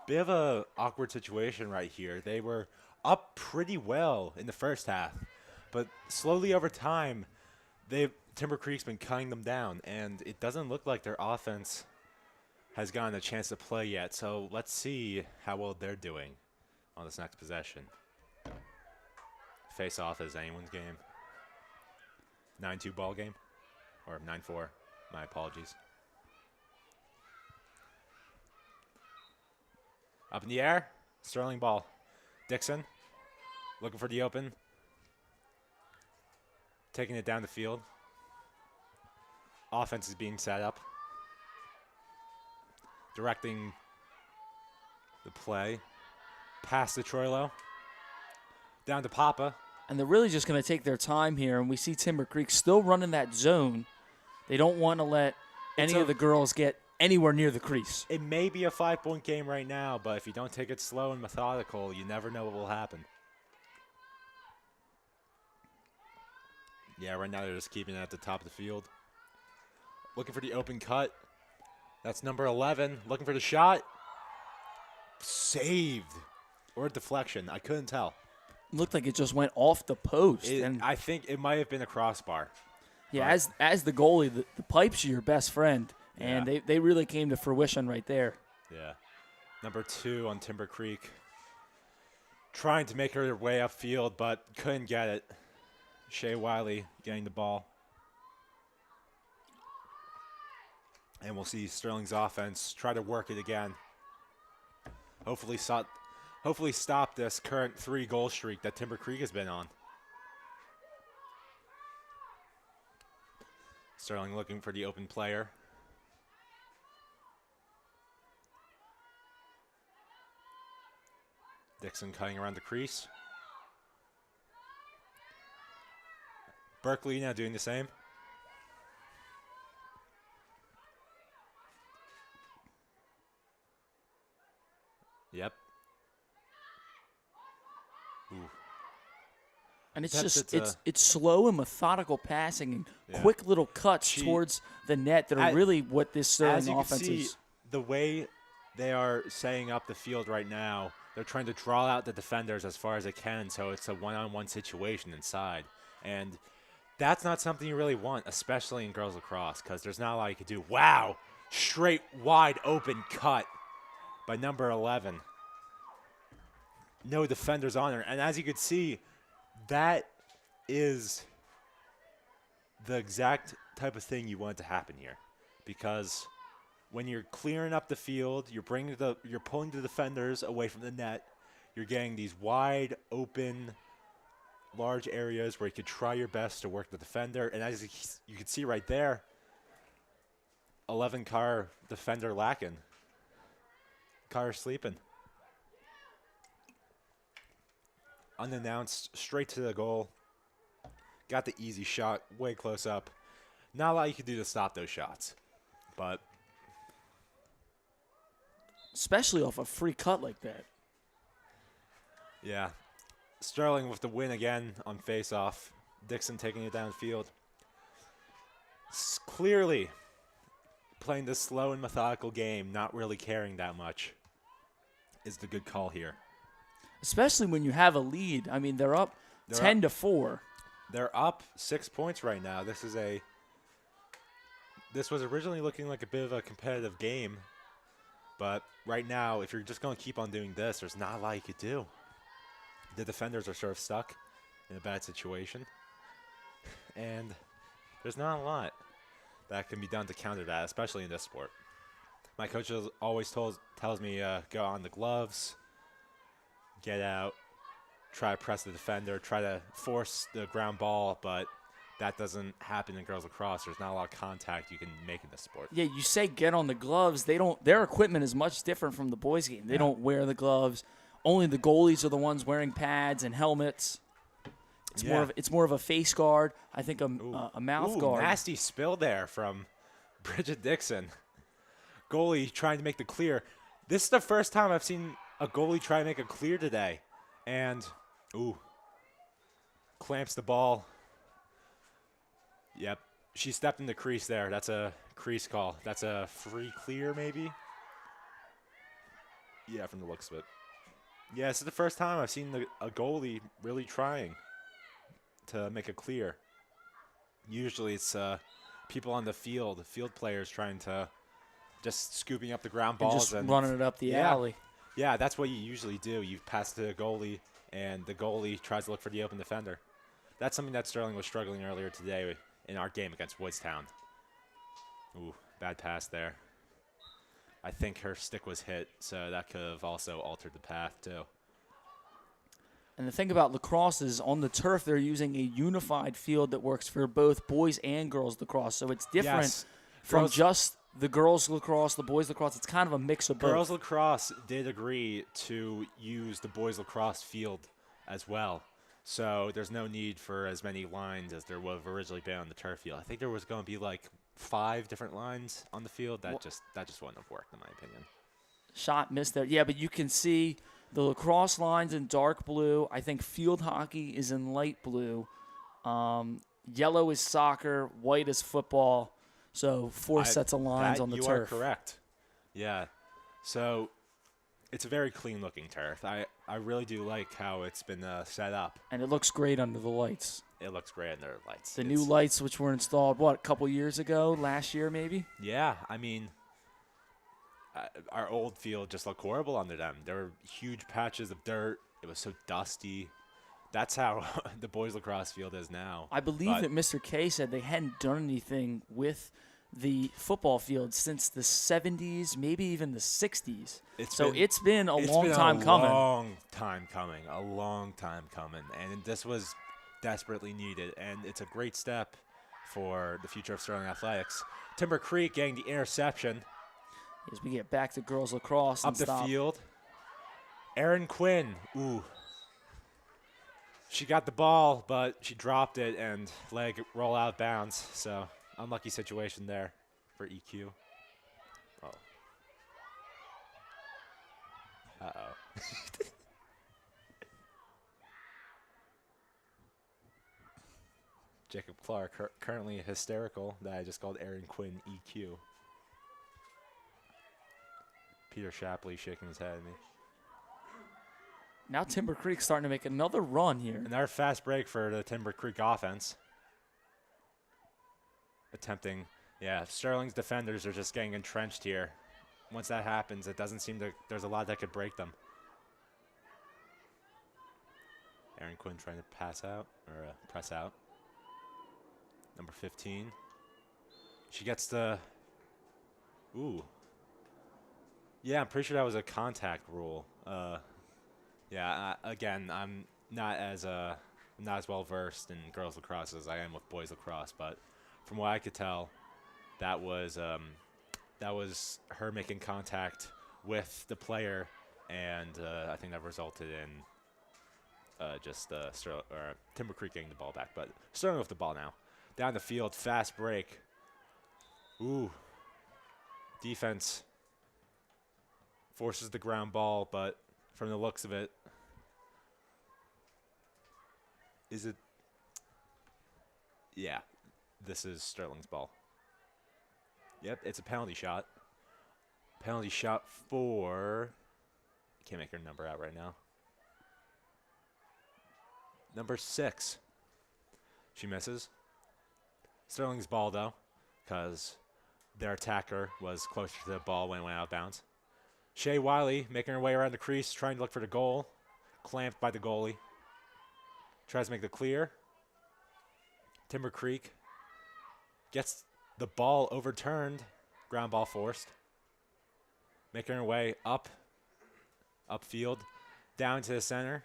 of a awkward situation right here. They were up pretty well in the first half, but slowly over time, Timber Creek's been cutting them down, and it doesn't look like their offense has gotten a chance to play yet. So let's see how well they're doing on this next possession. Face off is anyone's game. 9-2 ball game, or 9-4. My apologies. Up in the air, Sterling ball. Dixon looking for the open. Taking it down the field. Offense is being set up. Directing the play. Pass to Troilo. Down to Papa. And they're really just going to take their time here, and we see Timber Creek still running that zone. They don't want to let any of the girls get anywhere near the crease. It may be a 5-point game right now, but if you don't take it slow and methodical, you never know what will happen. Yeah, right now they're just keeping it at the top of the field. Looking for the open cut. That's number 11. Looking for the shot. Saved. Or a deflection. I couldn't tell. Looked like it just went off the post. And I think it might have been a crossbar. Yeah, as the goalie, the pipes are your best friend. And they really came to fruition right there. Yeah. Number 2 on Timber Creek. Trying to make her way upfield, but couldn't get it. Shea Wiley getting the ball. And we'll see Sterling's offense try to work it again. Hopefully stop this current 3-goal streak that Timber Creek has been on. Sterling looking for the open player. Dixon cutting around the crease. Berkeley now doing the same. Yep. Ooh. And it's slow and methodical passing and quick little cuts towards the net that are really what this Sterling offense is. As you can see, the way they are setting up the field right now, they're trying to draw out the defenders as far as they can, so it's a one-on-one situation inside. And that's not something you really want, especially in girls lacrosse, because there's not a lot you can do. Wow! Straight, wide open cut by number 11. No defenders on her. And as you can see, that is the exact type of thing you want to happen here. Because when you're clearing up the field, you're pulling the defenders away from the net, you're getting these wide open large areas where you could try your best to work the defender. And as you can see right there, 11-car defender lacking. Car sleeping. Unannounced, straight to the goal. Got the easy shot, way close up. Not a lot you could do to stop those shots. But especially off a free cut like that. yeah. Sterling with the win again on face-off. Dixon taking it downfield. Clearly playing this slow and methodical game, not really caring that much, is the good call here. Especially when you have a lead. I mean, they're up 10-4. They're up 6 points right now. This was originally looking like a bit of a competitive game, but right now, if you're just going to keep on doing this, there's not a lot you could do. The defenders are sort of stuck in a bad situation, and there's not a lot that can be done to counter that, especially in this sport. My coach always tells me go on the gloves, get out, try to press the defender, try to force the ground ball, but that doesn't happen in girls lacrosse. There's not a lot of contact you can make in this sport. Yeah, you say get on the gloves. They don't. Their equipment is much different from the boys' game. They don't wear the gloves. Only the goalies are the ones wearing pads and helmets. It's more of a face guard. I think a mouth guard. Nasty spill there from Bridget Dixon. Goalie trying to make the clear. This is the first time I've seen a goalie try to make a clear today. And, clamps the ball. Yep, she stepped in the crease there. That's a crease call. That's a free clear maybe? Yeah, from the looks of it. Yeah, this is the first time I've seen a goalie really trying to make a clear. Usually it's people on the field players trying to just scooping up the ground balls and running it up the alley. Yeah, that's what you usually do. You pass to the goalie, and the goalie tries to look for the open defender. That's something that Sterling was struggling earlier today in our game against Woodstown. Ooh, bad pass there. I think her stick was hit, so that could have also altered the path too. And the thing about lacrosse is on the turf, they're using a unified field that works for both boys and girls lacrosse. So it's different from just the girls lacrosse, the boys lacrosse. It's kind of a mix of both. Girls lacrosse did agree to use the boys lacrosse field as well. So there's no need for as many lines as there would have originally been on the turf field. I think there was going to be like 5 different lines on the field. That just wouldn't have worked in my opinion. Shot missed there. Yeah, but you can see the lacrosse lines in dark blue. I think field hockey is in light blue. Yellow is soccer. White is football. So 4 sets of lines on the turf. You are correct. Yeah. So it's a very clean-looking turf. I really do like how it's been set up. And it looks great under the lights. It looks great under the lights. The new lights, which were installed, a couple years ago, last year maybe? Yeah. I mean, our old field just looked horrible under them. There were huge patches of dirt. It was so dusty. That's how the boys lacrosse field is now. I believe that Mr. K said they hadn't done anything with the football field since the 70s, maybe even the 60s. It's been a long time coming. A long time coming. And this was desperately needed. And it's a great step for the future of Sterling Athletics. Timber Creek getting the interception. As we get back to girls lacrosse. Up the field. Erin Quinn. Ooh. She got the ball, but she dropped it and leg roll out of bounds. So unlucky situation there for EQ. Oh. Uh-oh. Jacob Clark currently hysterical that I just called Erin Quinn EQ. Peter Shapley shaking his head at me. Now Timber Creek's starting to make another run here. Another fast break for the Timber Creek offense. Attempting, Sterling's defenders are just getting entrenched here. Once that happens, it doesn't seem there's a lot that could break them. Erin Quinn trying to press out. Number 15. She gets the, Yeah, I'm pretty sure that was a contact rule. Again, I'm not as I'm not as well versed in girls lacrosse as I am with boys lacrosse, but from what I could tell, that was her making contact with the player, and I think that resulted in Timber Creek getting the ball back. But Sterling with the ball now. Down the field, fast break. Ooh. Defense forces the ground ball, but from the looks of it, is it? Yeah, this is Sterling's ball. Yep, it's a penalty shot. Penalty shot for, can't make her number out right now. Number 6. She misses. Sterling's ball, though, because their attacker was closer to the ball when it went out of bounds. Shea Wiley making her way around the crease, trying to look for the goal. Clamped by the goalie. Tries to make the clear. Timber Creek gets the ball overturned. Ground ball forced. Making her way upfield, down to the center.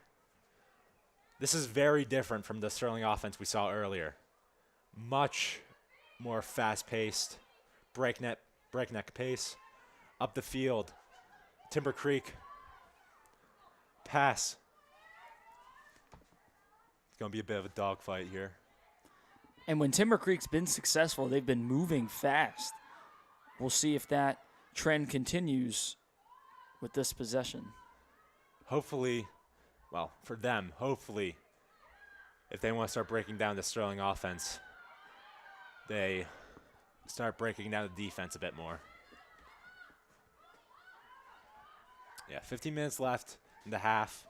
This is very different from the Sterling offense we saw earlier. Much more fast-paced, breakneck pace. Up the field. Timber Creek. Pass. It's going to be a bit of a dogfight here. And when Timber Creek's been successful, they've been moving fast. We'll see if that trend continues with this possession. Hopefully, well, for them, hopefully, if they want to start breaking down the Sterling offense, they start breaking down the defense a bit more. Yeah, 15 minutes left in the half.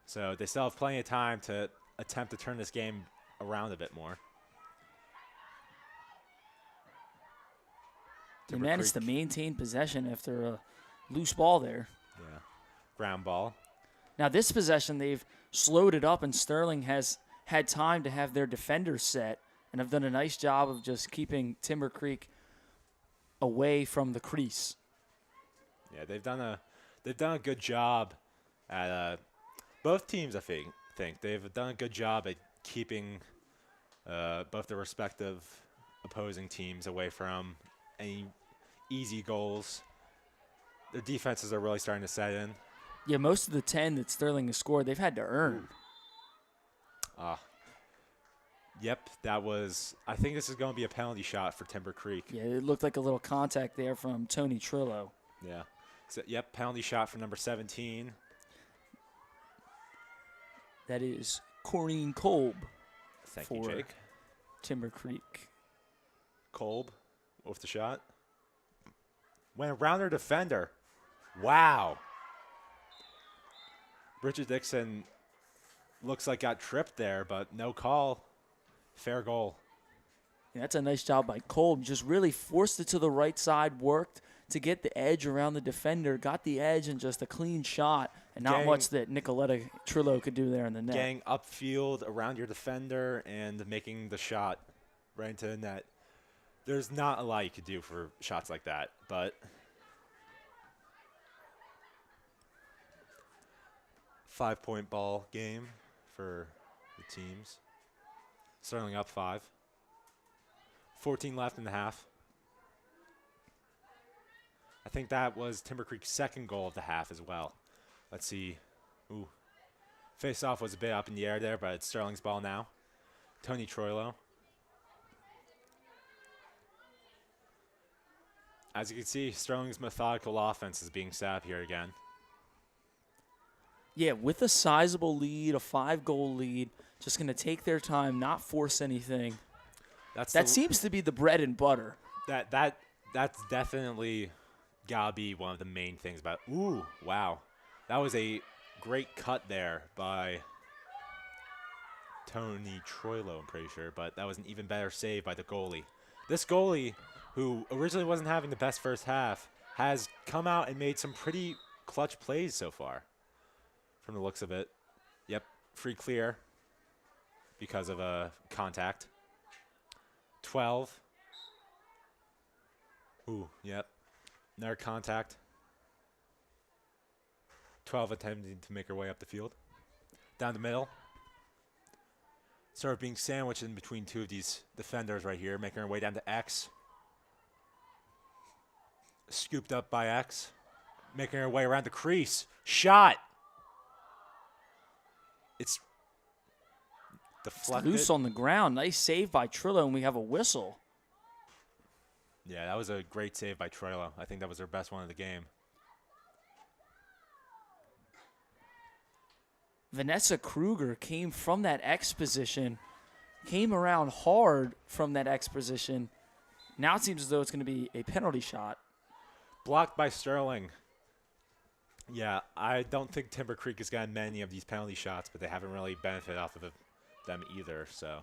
So they still have plenty of time to attempt to turn this game around a bit more. They managed to maintain possession after a loose ball there. Yeah, ground ball. Now this possession, they've slowed it up, and Sterling has had time to have their defenders set and have done a nice job of just keeping Timber Creek away from the crease. Yeah, they've done a good job at both teams. I think they've done a good job at keeping both their respective opposing teams away from any easy goals. Their defenses are really starting to set in. Yeah, most of the 10 that Sterling has scored, they've had to earn. Yep, that was. I think this is going to be a penalty shot for Timber Creek. Yeah, it looked like a little contact there from Tony Trillo. Yeah. So, yep, penalty shot for number 17. That is Corrine Kolb. Thank you, Jake. Timber Creek. Kolb with the shot. Went around their defender. Wow. Bridget Dixon looks like got tripped there, but no call. Fair goal. Yeah, that's a nice job by Kolb. Just really forced it to the right side, worked to get the edge around the defender, got the edge, and just a clean shot, and not much that Nicoletta Trillo could do there in the net. Getting upfield around your defender and making the shot right into the net. There's not a lot you could do for shots like that, but 5-point ball game for the teams. Sterling up 5. 14 left in the half. I think that was Timber Creek's second goal of the half as well. Let's see. Ooh. Face-off was a bit up in the air there, but it's Sterling's ball now. Tony Troilo. As you can see, Sterling's methodical offense is being set up here again. Yeah, with a sizable lead, a 5-goal lead, just going to take their time, not force anything. That seems to be the bread and butter. That's definitely gotta be one of the main things about. Ooh, wow, that was a great cut there by Tony Troilo, I'm pretty sure, but that was an even better save by the goalie. This goalie, who originally wasn't having the best first half, has come out and made some pretty clutch plays so far, from the looks of it. Yep, free clear because of a contact. 12. Ooh, yep. Another contact. 12 attempting to make her way up the field. Down the middle. sort of being sandwiched in between two of these defenders right here, making her way down to X. Scooped up by X, making her way around the crease. Shot. It's deflected. Loose on the ground. Nice save by Trillo, and we have a whistle. Yeah, that was a great save by Trillo. I think that was her best one of the game. Vanessa Kruger came from that X position, came around hard from that X position. Now it seems as though it's going to be a penalty shot. Blocked by Sterling. Yeah, I don't think Timber Creek has gotten many of these penalty shots, but they haven't really benefited off of them either, so.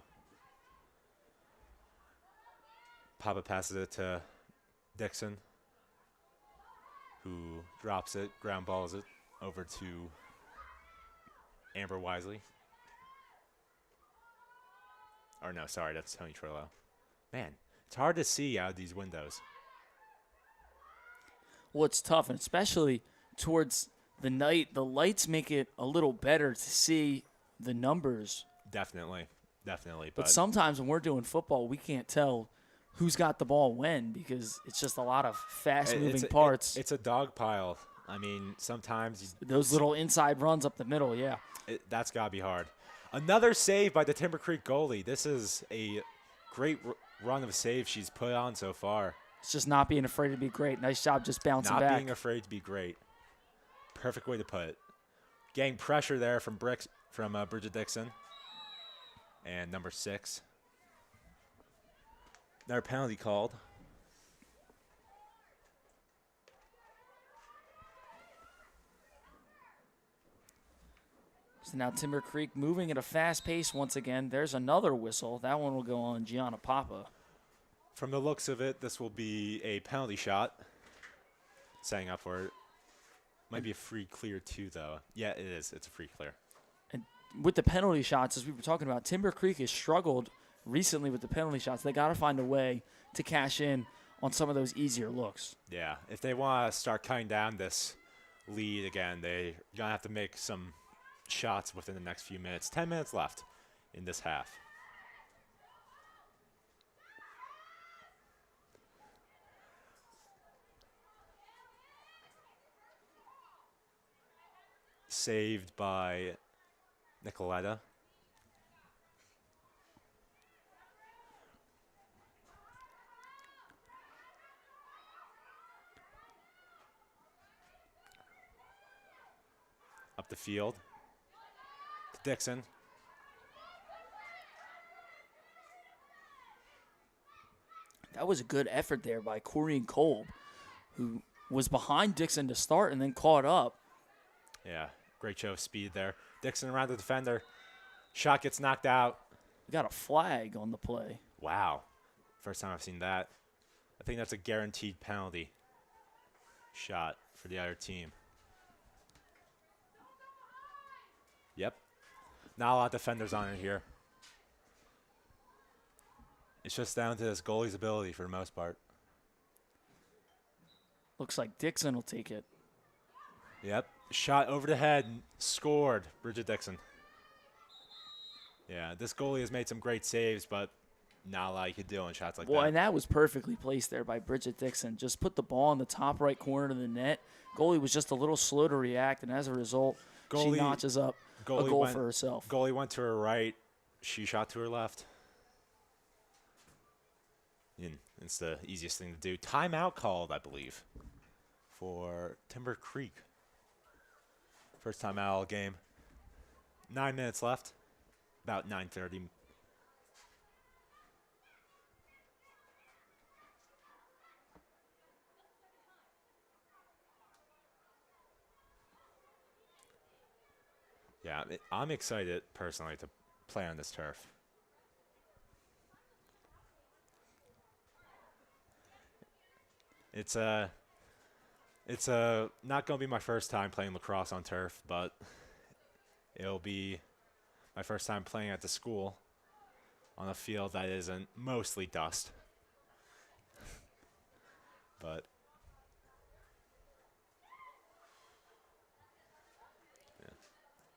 Papa passes it to Dixon, who drops it, ground balls it over to Amber Wisely. Or no, sorry, that's Tony Trillo. Man, it's hard to see out of these windows. Well, it's tough, and especially towards the night, the lights make it a little better to see the numbers. Definitely, definitely. But sometimes when we're doing football, we can't tell who's got the ball when because it's just a lot of fast-moving parts. It's a dog pile. I mean, sometimes those little inside runs up the middle, yeah. That's got to be hard. Another save by the Timber Creek goalie. This is a great run of saves she's put on so far. It's just not being afraid to be great. Nice job just bouncing back. Not being afraid to be great. Perfect way to put it. Getting pressure there from Bridget Dixon. And number 6. Another penalty called. So now Timber Creek moving at a fast pace once again. There's another whistle. That one will go on Gianna Papa. From the looks of it, this will be a penalty shot. Setting up for it. Might be a free clear too, though. Yeah, it is. It's a free clear. And with the penalty shots, as we were talking about, Timber Creek has struggled recently with the penalty shots. They got to find a way to cash in on some of those easier looks. Yeah, if they want to start cutting down this lead again, they're going to have to make some shots within the next few minutes. 10 minutes left in this half. Saved by Nicoletta. Up the field to Dixon. That was a good effort there by Corrine Kolb, who was behind Dixon to start and then caught up. Yeah, great show of speed there. Dixon around the defender. Shot gets knocked out. We got a flag on the play. Wow. First time I've seen that. I think that's a guaranteed penalty shot for the other team. Yep. Not a lot of defenders on it here. It's just down to this goalie's ability for the most part. Looks like Dixon will take it. Yep. Shot over the head and scored. Bridget Dixon. Yeah, this goalie has made some great saves, but not a lot you could do on shots like that. Well, and that was perfectly placed there by Bridget Dixon. Just put the ball in the top right corner of the net. Goalie was just a little slow to react, and as a result, she notches up a goal for herself. Goalie went to her right. She shot to her left. And it's the easiest thing to do. Timeout called, I believe, for Timber Creek. First timeout all game. 9 minutes left. About 9:30. Yeah, I'm excited personally to play on this turf. It's not going to be my first time playing lacrosse on turf, but it'll be my first time playing at the school on a field that isn't mostly dust. But yeah.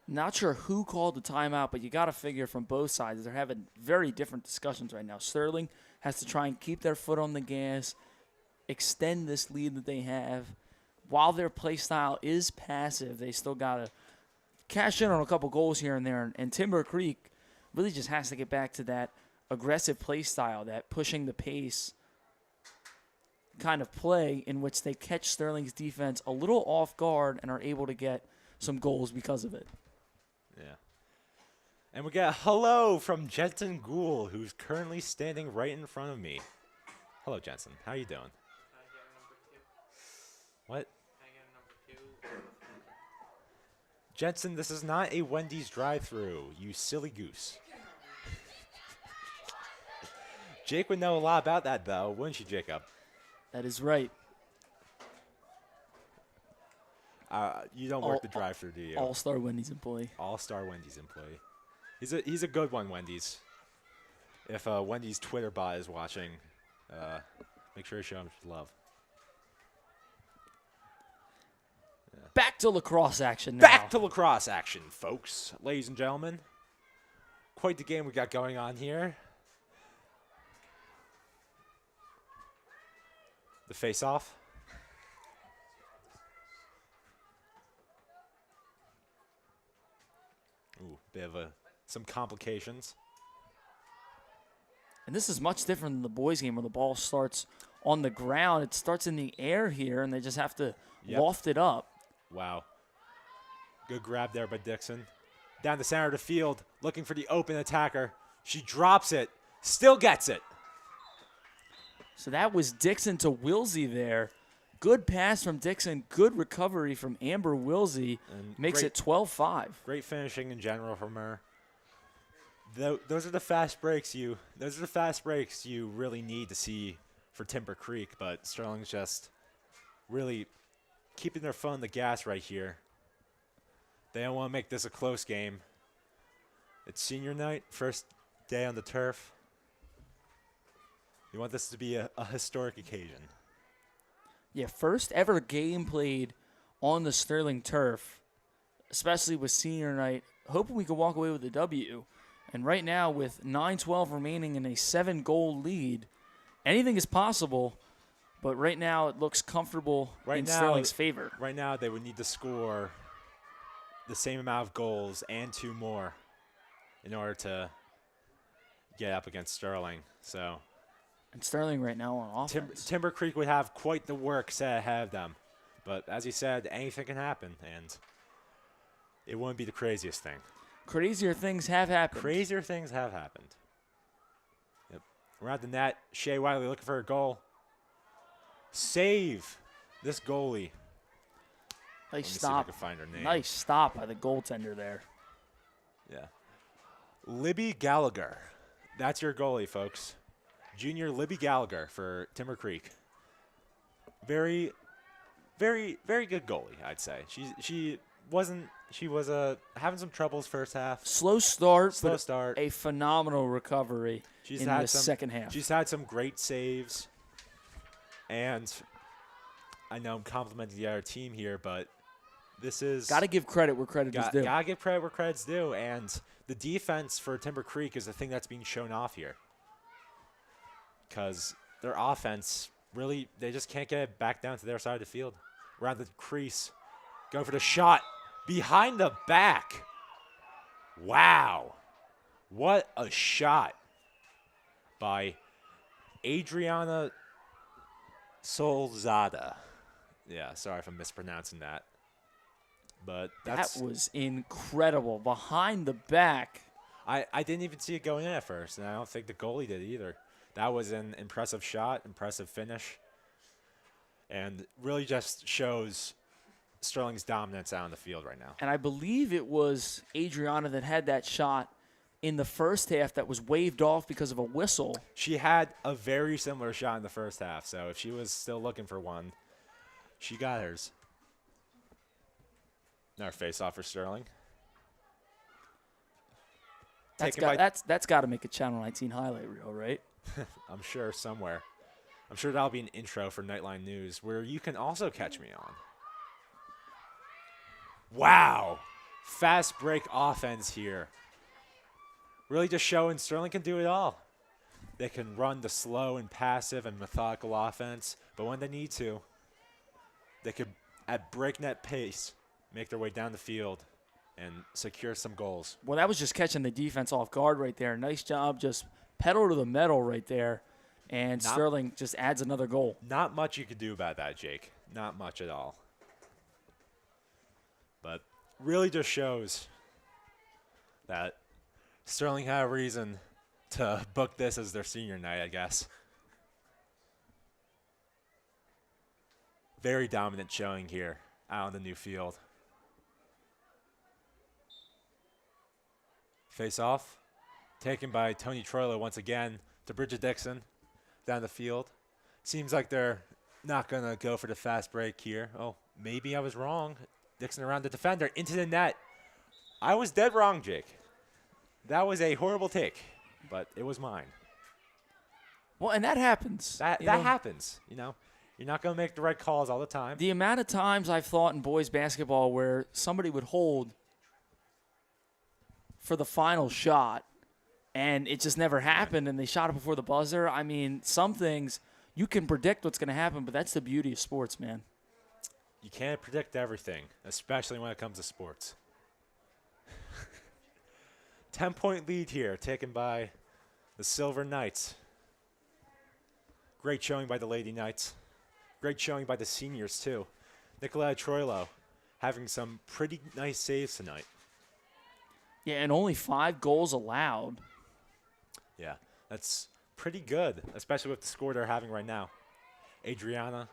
Not sure who called the timeout, but you got to figure from both sides they're having very different discussions right now. Sterling has to try and keep their foot on the gas, extend this lead that they have. While their play style is passive, they still got to cash in on a couple goals here and there. And Timber Creek really just has to get back to that aggressive play style, that pushing the pace kind of play in which they catch Sterling's defense a little off guard and are able to get some goals because of it. Yeah. And we get a hello from Jensen Gould, who's currently standing right in front of me. Hello, Jensen. How you doing? What? Jensen, this is not a Wendy's drive-thru, you silly goose. Jake would know a lot about that, though, wouldn't you, Jacob? That is right. You don't work the drive-thru, do you? All-star Wendy's employee. All-star Wendy's employee. He's a good one, Wendy's. If Wendy's Twitter bot is watching, make sure to show him love. Back to lacrosse action now. Back to lacrosse action, folks. Ladies and gentlemen. Quite the game we got going on here. The face-off. Ooh, bit of some complications. And this is much different than the boys' game where the ball starts on the ground. It starts in the air here, and they just have to loft it up. Wow. Good grab there by Dixon. Down the center of the field, looking for the open attacker. She drops it, still gets it. So that was Dixon to Wilsey there. Good pass from Dixon, good recovery from Amber Wilsey. Makes it 12-5. Great finishing in general from her. Those are the fast breaks you really need to see for Timber Creek, but Sterling's just really keeping their foot on the gas right here. They don't want to make this a close game. It's senior night, first day on the turf. You want this to be a historic occasion. Yeah, first ever game played on the Sterling turf, especially with senior night. Hoping we could walk away with a W. And right now, with 9:12 remaining and a 7-goal lead, anything is possible. But right now, it looks comfortable in Sterling's favor. Right now, they would need to score the same amount of goals and 2 more in order to get up against Sterling. So, and Sterling right now on offense. Timber Creek would have quite the work set ahead of them. But as you said, anything can happen, and it wouldn't be the craziest thing. Crazier things have happened. Crazier things have happened. Yep. Around the net, Shea Wiley looking for a goal. Save this goalie. Nice stop. See if I can find her name. Nice stop by the goaltender there. Yeah. Libby Gallagher. That's your goalie, folks. Junior Libby Gallagher for Timber Creek. Very, very, very good goalie, I'd say. She was having some troubles first half. Slow start, a phenomenal recovery in the second half. She's had some great saves. And I know I'm complimenting the other team here, but this is... Got to give credit where credit is due. Got to give credit where credit's due. And the defense for Timber Creek is the thing that's being shown off here. Because their offense, really, they just can't get it back down to their side of the field. Around the crease. Going for the shot. Behind the back. Wow. What a shot by Adriana Solzada. Yeah, sorry if I'm mispronouncing that. But that was incredible. Behind the back. I didn't even see it going in at first, and I don't think the goalie did either. That was an impressive shot, impressive finish, and really just shows Sterling's dominance out on the field right now. And I believe it was Adriana that had that shot in the first half that was waved off because of a whistle. She had a very similar shot in the first half, so if she was still looking for one, she got hers. Another face-off for Sterling. That's got to make a Channel 19 highlight reel, right? I'm sure somewhere. I'm sure that'll be an intro for Nightline News, where you can also catch me on. Wow. fast break offense here. Really just showing Sterling can do it all. They can run the slow and passive and methodical offense, but when they need to, they could, at breakneck pace, make their way down the field and secure some goals. Well, that was just catching the defense off guard right there. Nice job, just pedal to the metal right there, and Sterling just adds another goal. Not much you could do about that, Jake. Not much at all. But really just shows that Sterling had a reason to book this as their senior night, I guess. Very dominant showing here out on the new field. Face off, taken by Tony Troilo once again to Bridget Dixon down the field. Seems like they're not going to go for the fast break here. Oh, maybe I was wrong. Dixon around the defender, into the net. I was dead wrong, Jake. That was a horrible take, but it was mine. Well, and that happens. That happens, you know. You're not going to make the right calls all the time. The amount of times I've thought in boys basketball where somebody would hold for the final shot, and it just never happened, and they shot it before the buzzer. I mean, some things you can predict what's going to happen, but that's the beauty of sports, man. You can't predict everything, especially when it comes to sports. 10-point lead here, taken by the Silver Knights. Great showing by the Lady Knights. Great showing by the seniors, too. Nicolai Troilo having some pretty nice saves tonight. Yeah, and only 5 goals allowed. Yeah, that's pretty good, especially with the score they're having right now. Adriana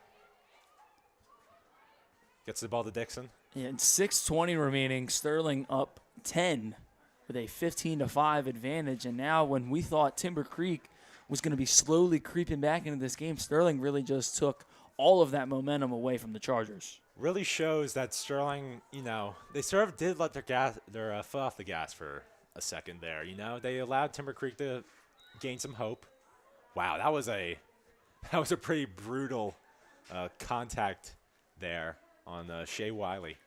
gets the ball to Dixon. Yeah, and 6:20 remaining. Sterling up 10 with a 15-5 advantage. And now when we thought Timber Creek was going to be slowly creeping back into this game, Sterling really just took all of that momentum away from the Chargers. Really shows that Sterling, you know, they sort of did let their foot off the gas for a second there. You know, they allowed Timber Creek to gain some hope. Wow, that was a pretty brutal contact there on Shea Wiley.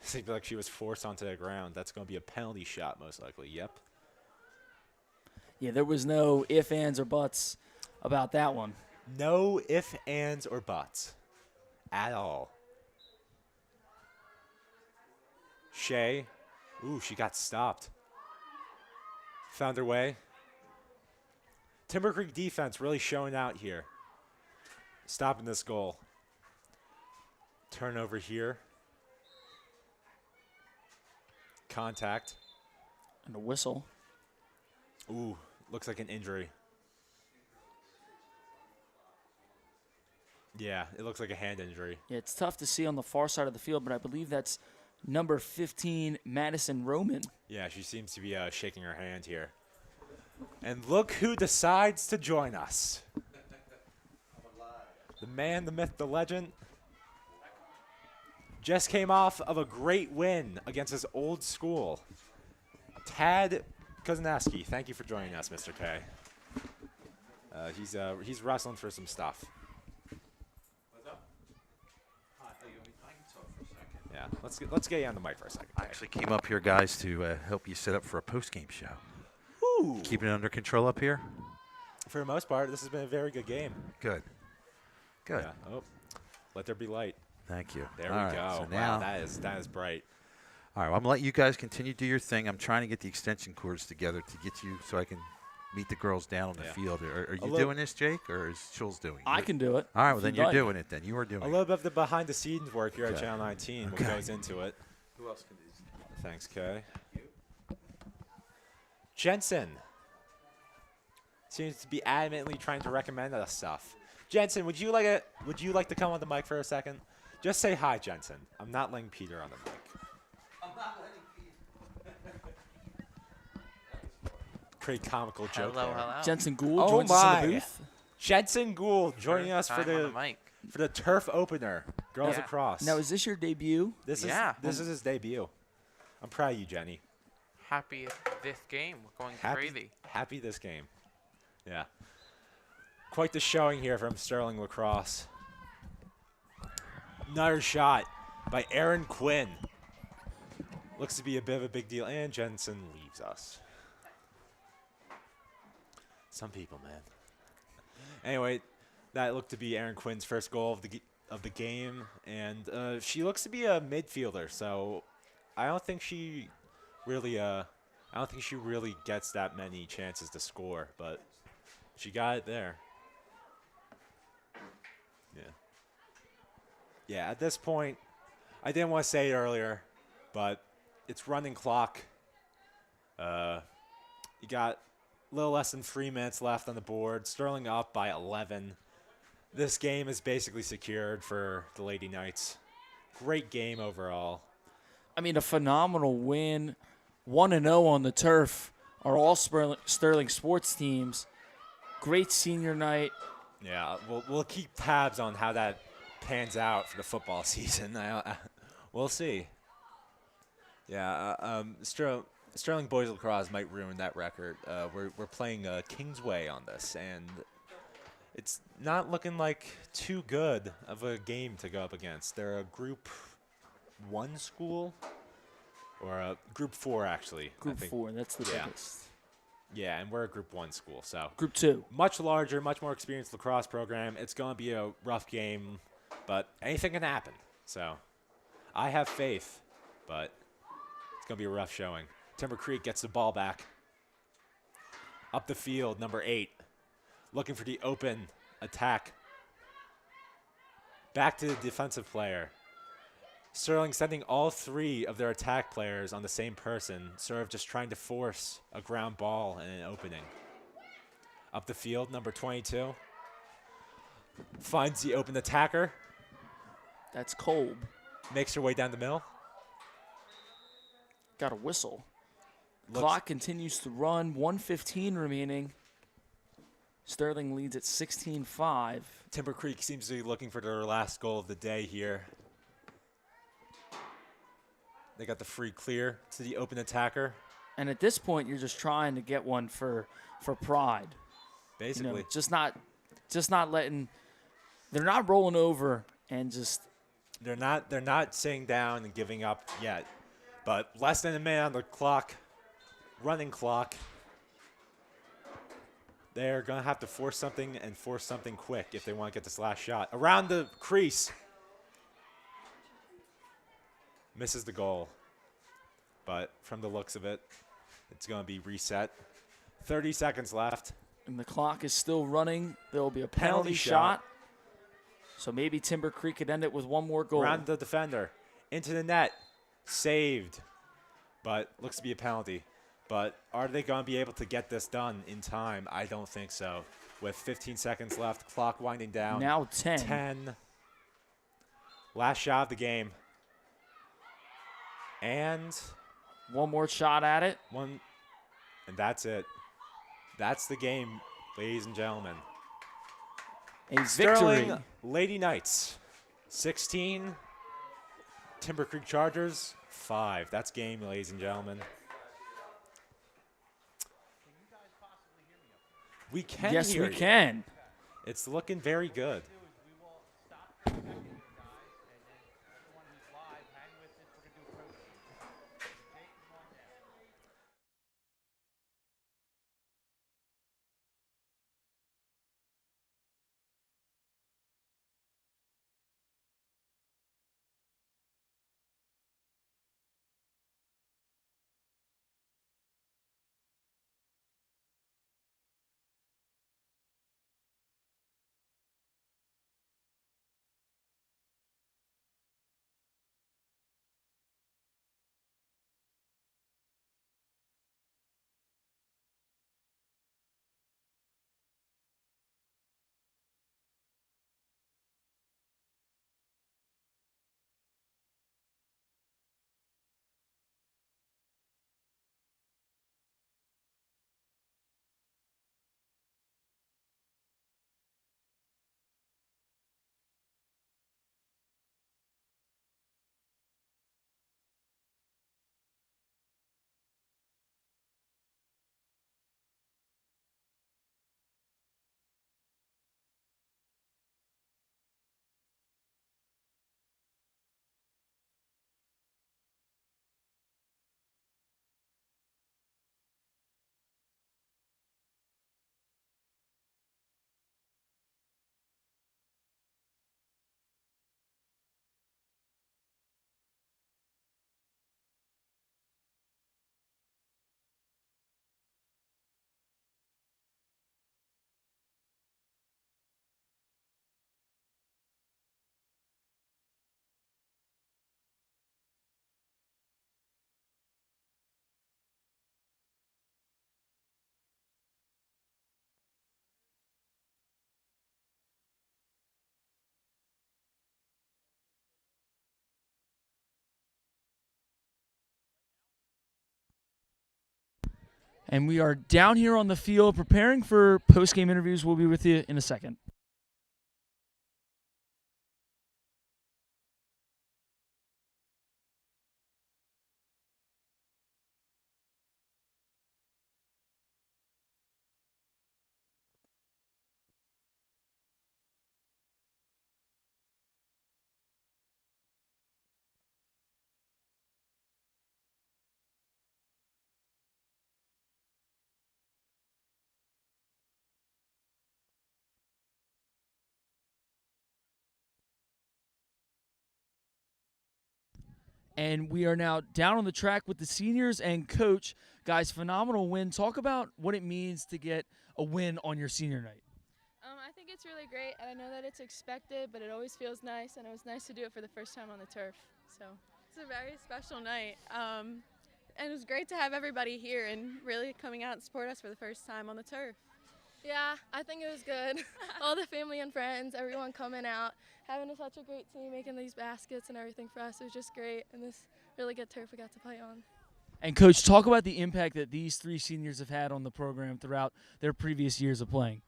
It seemed like she was forced onto the ground. That's going to be a penalty shot, most likely. Yep. Yeah, there was no ifs, ands, or buts about that one. No ifs, ands, or buts at all. Shea. Ooh, she got stopped. Found her way. Timber Creek defense really showing out here. Stopping this goal. Turnover here. Contact. And a whistle. Ooh, looks like an injury. Yeah, it looks like a hand injury. Yeah, it's tough to see on the far side of the field, but I believe that's number 15, Madison Roman. Yeah, she seems to be shaking her hand here. And look who decides to join us. The man, the myth, the legend. Just came off of a great win against his old school. Tad Koznaski, thank you for joining us, Mr. K. He's wrestling for some stuff. What's up? Hi, I can talk for a second. Yeah, let's get you on the mic for a second. I actually came up here, guys, to help you set up for a post-game show. Ooh. Keeping it under control up here? For the most part, this has been a very good game. Good. Good. Yeah. Oh, let there be light. Thank you. There All we right, go. so Wow, now, that is bright. all right, well, I'm going to let you guys continue to do your thing. I'm trying to get the extension cords together to get you so I can meet the girls down on the field. Are you doing this, Jake, or is Schultz doing it? I can do it. All right, well, if then you'd you're like. doing it then. You are doing A it. little bit of the behind-the-scenes work here at Okay. Channel 19. Okay. What goes into it. Who else can do this? Thanks, Kay. Jensen seems to be adamantly trying to recommend us stuff. Jensen, would you like to come on the mic for a second? Just say hi, Jensen. I'm not letting Peter on the mic. I'm not letting Peter. Pretty comical joke there. Hello. Jensen Gould Oh joins us in my. the booth. Jensen Gould joining us for Time on the mic. turf opener. Girls Yeah. Lacrosse. Now, is this your debut? This Yeah. is his debut. I'm proud of you, Jenny. Happy this game. We're going crazy. Happy this game. Yeah. Quite the showing here from Sterling Lacrosse. Another shot by Aaron Quinn. Looks to be a bit of a big deal, and Jensen leaves us. Some people, man. Anyway, that looked to be Aaron Quinn's first goal of the game, and she looks to be a midfielder. So I don't think she really gets that many chances to score, but she got it there. Yeah. Yeah. At this point, I didn't want to say it earlier, but it's running clock. You got a little less than 3 minutes left on the board. Sterling up by 11. This game is basically secured for the Lady Knights. Great game overall. I mean, a phenomenal win. 1-0 on the turf. Are all Sterling sports teams. Great senior night. Yeah, we'll keep tabs on how that pans out for the football season. We'll see. Yeah, Sterling boys lacrosse might ruin that record. We're playing Kingsway on this, and it's not looking like too good of a game to go up against. They're a Group 1 school, or a Group 4 actually. Group 4, that's the biggest. Yeah, and we're a Group 1 school, so Group 2. Much larger, much more experienced lacrosse program. It's going to be a rough game, but anything can happen. So I have faith, but it's going to be a rough showing. Timber Creek gets the ball back. Up the field, number 8. Looking for the open attack. Back to the defensive player. Sterling sending all 3 of their attack players on the same person, sort of just trying to force a ground ball and an opening. Up the field, number 22. Finds the open attacker. That's Kolb. Makes her way down the middle. Got a whistle. Clock continues to run. 1:15 remaining. Sterling leads at 16-5. Timber Creek seems to be looking for their last goal of the day here. They got the free clear to the open attacker. And at this point, you're just trying to get one for pride. Basically. You know, just not letting. They're not rolling over and just. They're not sitting down and giving up yet. But less than a minute on the clock, running clock. They're going to have to force something and force something quick if they want to get this last shot. Around the crease. Misses the goal. But from the looks of it, it's going to be reset. 30 seconds left. And the clock is still running. There will be a penalty shot. So maybe Timber Creek could end it with one more goal. Around the defender. Into the net. Saved. But looks to be a penalty. But are they going to be able to get this done in time? I don't think so. With 15 seconds left, clock winding down. Now 10. 10. Last shot of the game. And one more shot at it. And that's it. That's the game, ladies and gentlemen. A Sterling victory. Lady Knights, 16. Timber Creek Chargers, 5. That's game, ladies and gentlemen. We can yes, hear we you. can. It's looking very good. And we are down here on the field preparing for post-game interviews. We'll be with you in a second. And we are now down on the track with the seniors and coach. Guys, phenomenal win. Talk about what it means to get a win on your senior night. I think it's really great, and I know that it's expected, but it always feels nice, and it was nice to do it for the first time on the turf. So it's a very special night, and it was great to have everybody here and really coming out and support us for the first time on the turf. Yeah, I think it was good. All the family and friends, everyone coming out, having such a great team, making these baskets and everything for us. It was just great, and this really good turf we got to play on. And, Coach, talk about the impact that these three seniors have had on the program throughout their previous years of playing.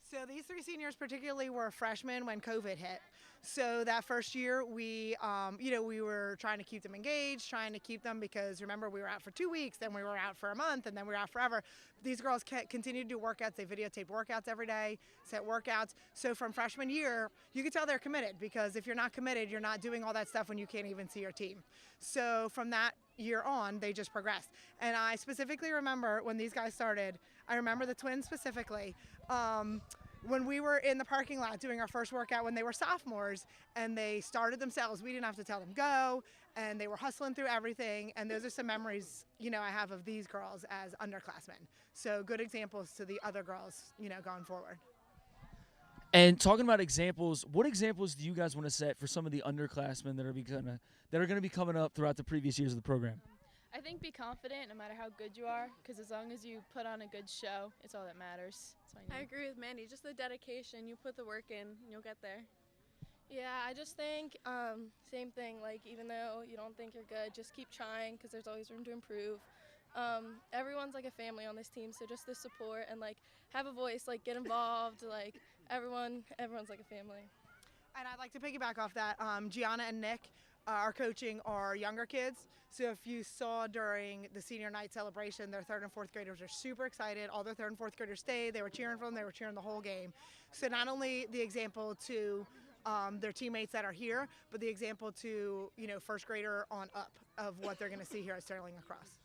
So these three seniors particularly were freshmen when COVID hit. So that first year, we were trying to keep them engaged, trying to keep them because, remember, we were out for 2 weeks, then we were out for a month, and then we were out forever. These girls continued to do workouts. They videotaped workouts every day, set workouts. So from freshman year, you could tell they're committed because if you're not committed, you're not doing all that stuff when you can't even see your team. So from that year on, they just progressed. And I specifically remember when these guys started, I remember the twins specifically. When we were in the parking lot doing our first workout when they were sophomores and they started themselves, we didn't have to tell them go, and they were hustling through everything. And those are some memories, I have of these girls as underclassmen. So good examples to the other girls, going forward. And talking about examples, what examples do you guys want to set for some of the underclassmen that are going to be coming up throughout the previous years of the program? I think be confident no matter how good you are, because as long as you put on a good show, it's all that matters. I agree with Mandy. Just the dedication. You put the work in, you'll get there. Yeah, I just think same thing. Like, even though you don't think you're good, just keep trying because there's always room to improve. Everyone's like a family on this team, so just the support and like have a voice, like get involved. Like everyone's like a family. And I'd like to piggyback off that. Gianna and Nick are coaching our younger kids. So if you saw during the senior night celebration, their 3rd and 4th graders are super excited. All their 3rd and 4th graders stayed. They were cheering for them. They were cheering the whole game. So not only the example to their teammates that are here, but the example to, first grader on up of what they're going to see here at Sterling Lacrosse.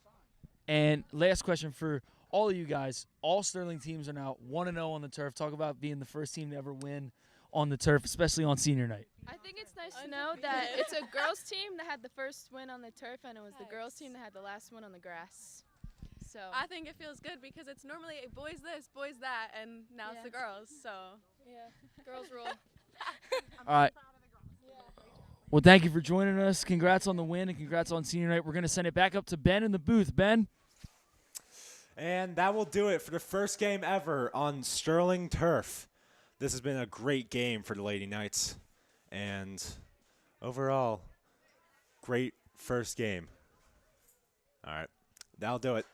And last question for all of you guys. All Sterling teams are now 1-0 on the turf. Talk about being the first team to ever win on the turf, especially on senior night. I think it's nice to know that it's a girls team that had the first win on the turf, and it was the girls team that had the last one on the grass. So I think it feels good because it's normally boys this, boys that, and now it's the girls. So yeah, girls rule. All right. Well, thank you for joining us. Congrats on the win and congrats on senior night. We're going to send it back up to Ben in the booth. Ben? And that will do it for the first game ever on Sterling turf. This has been a great game for the Lady Knights. And overall, great first game. All right. That'll do it.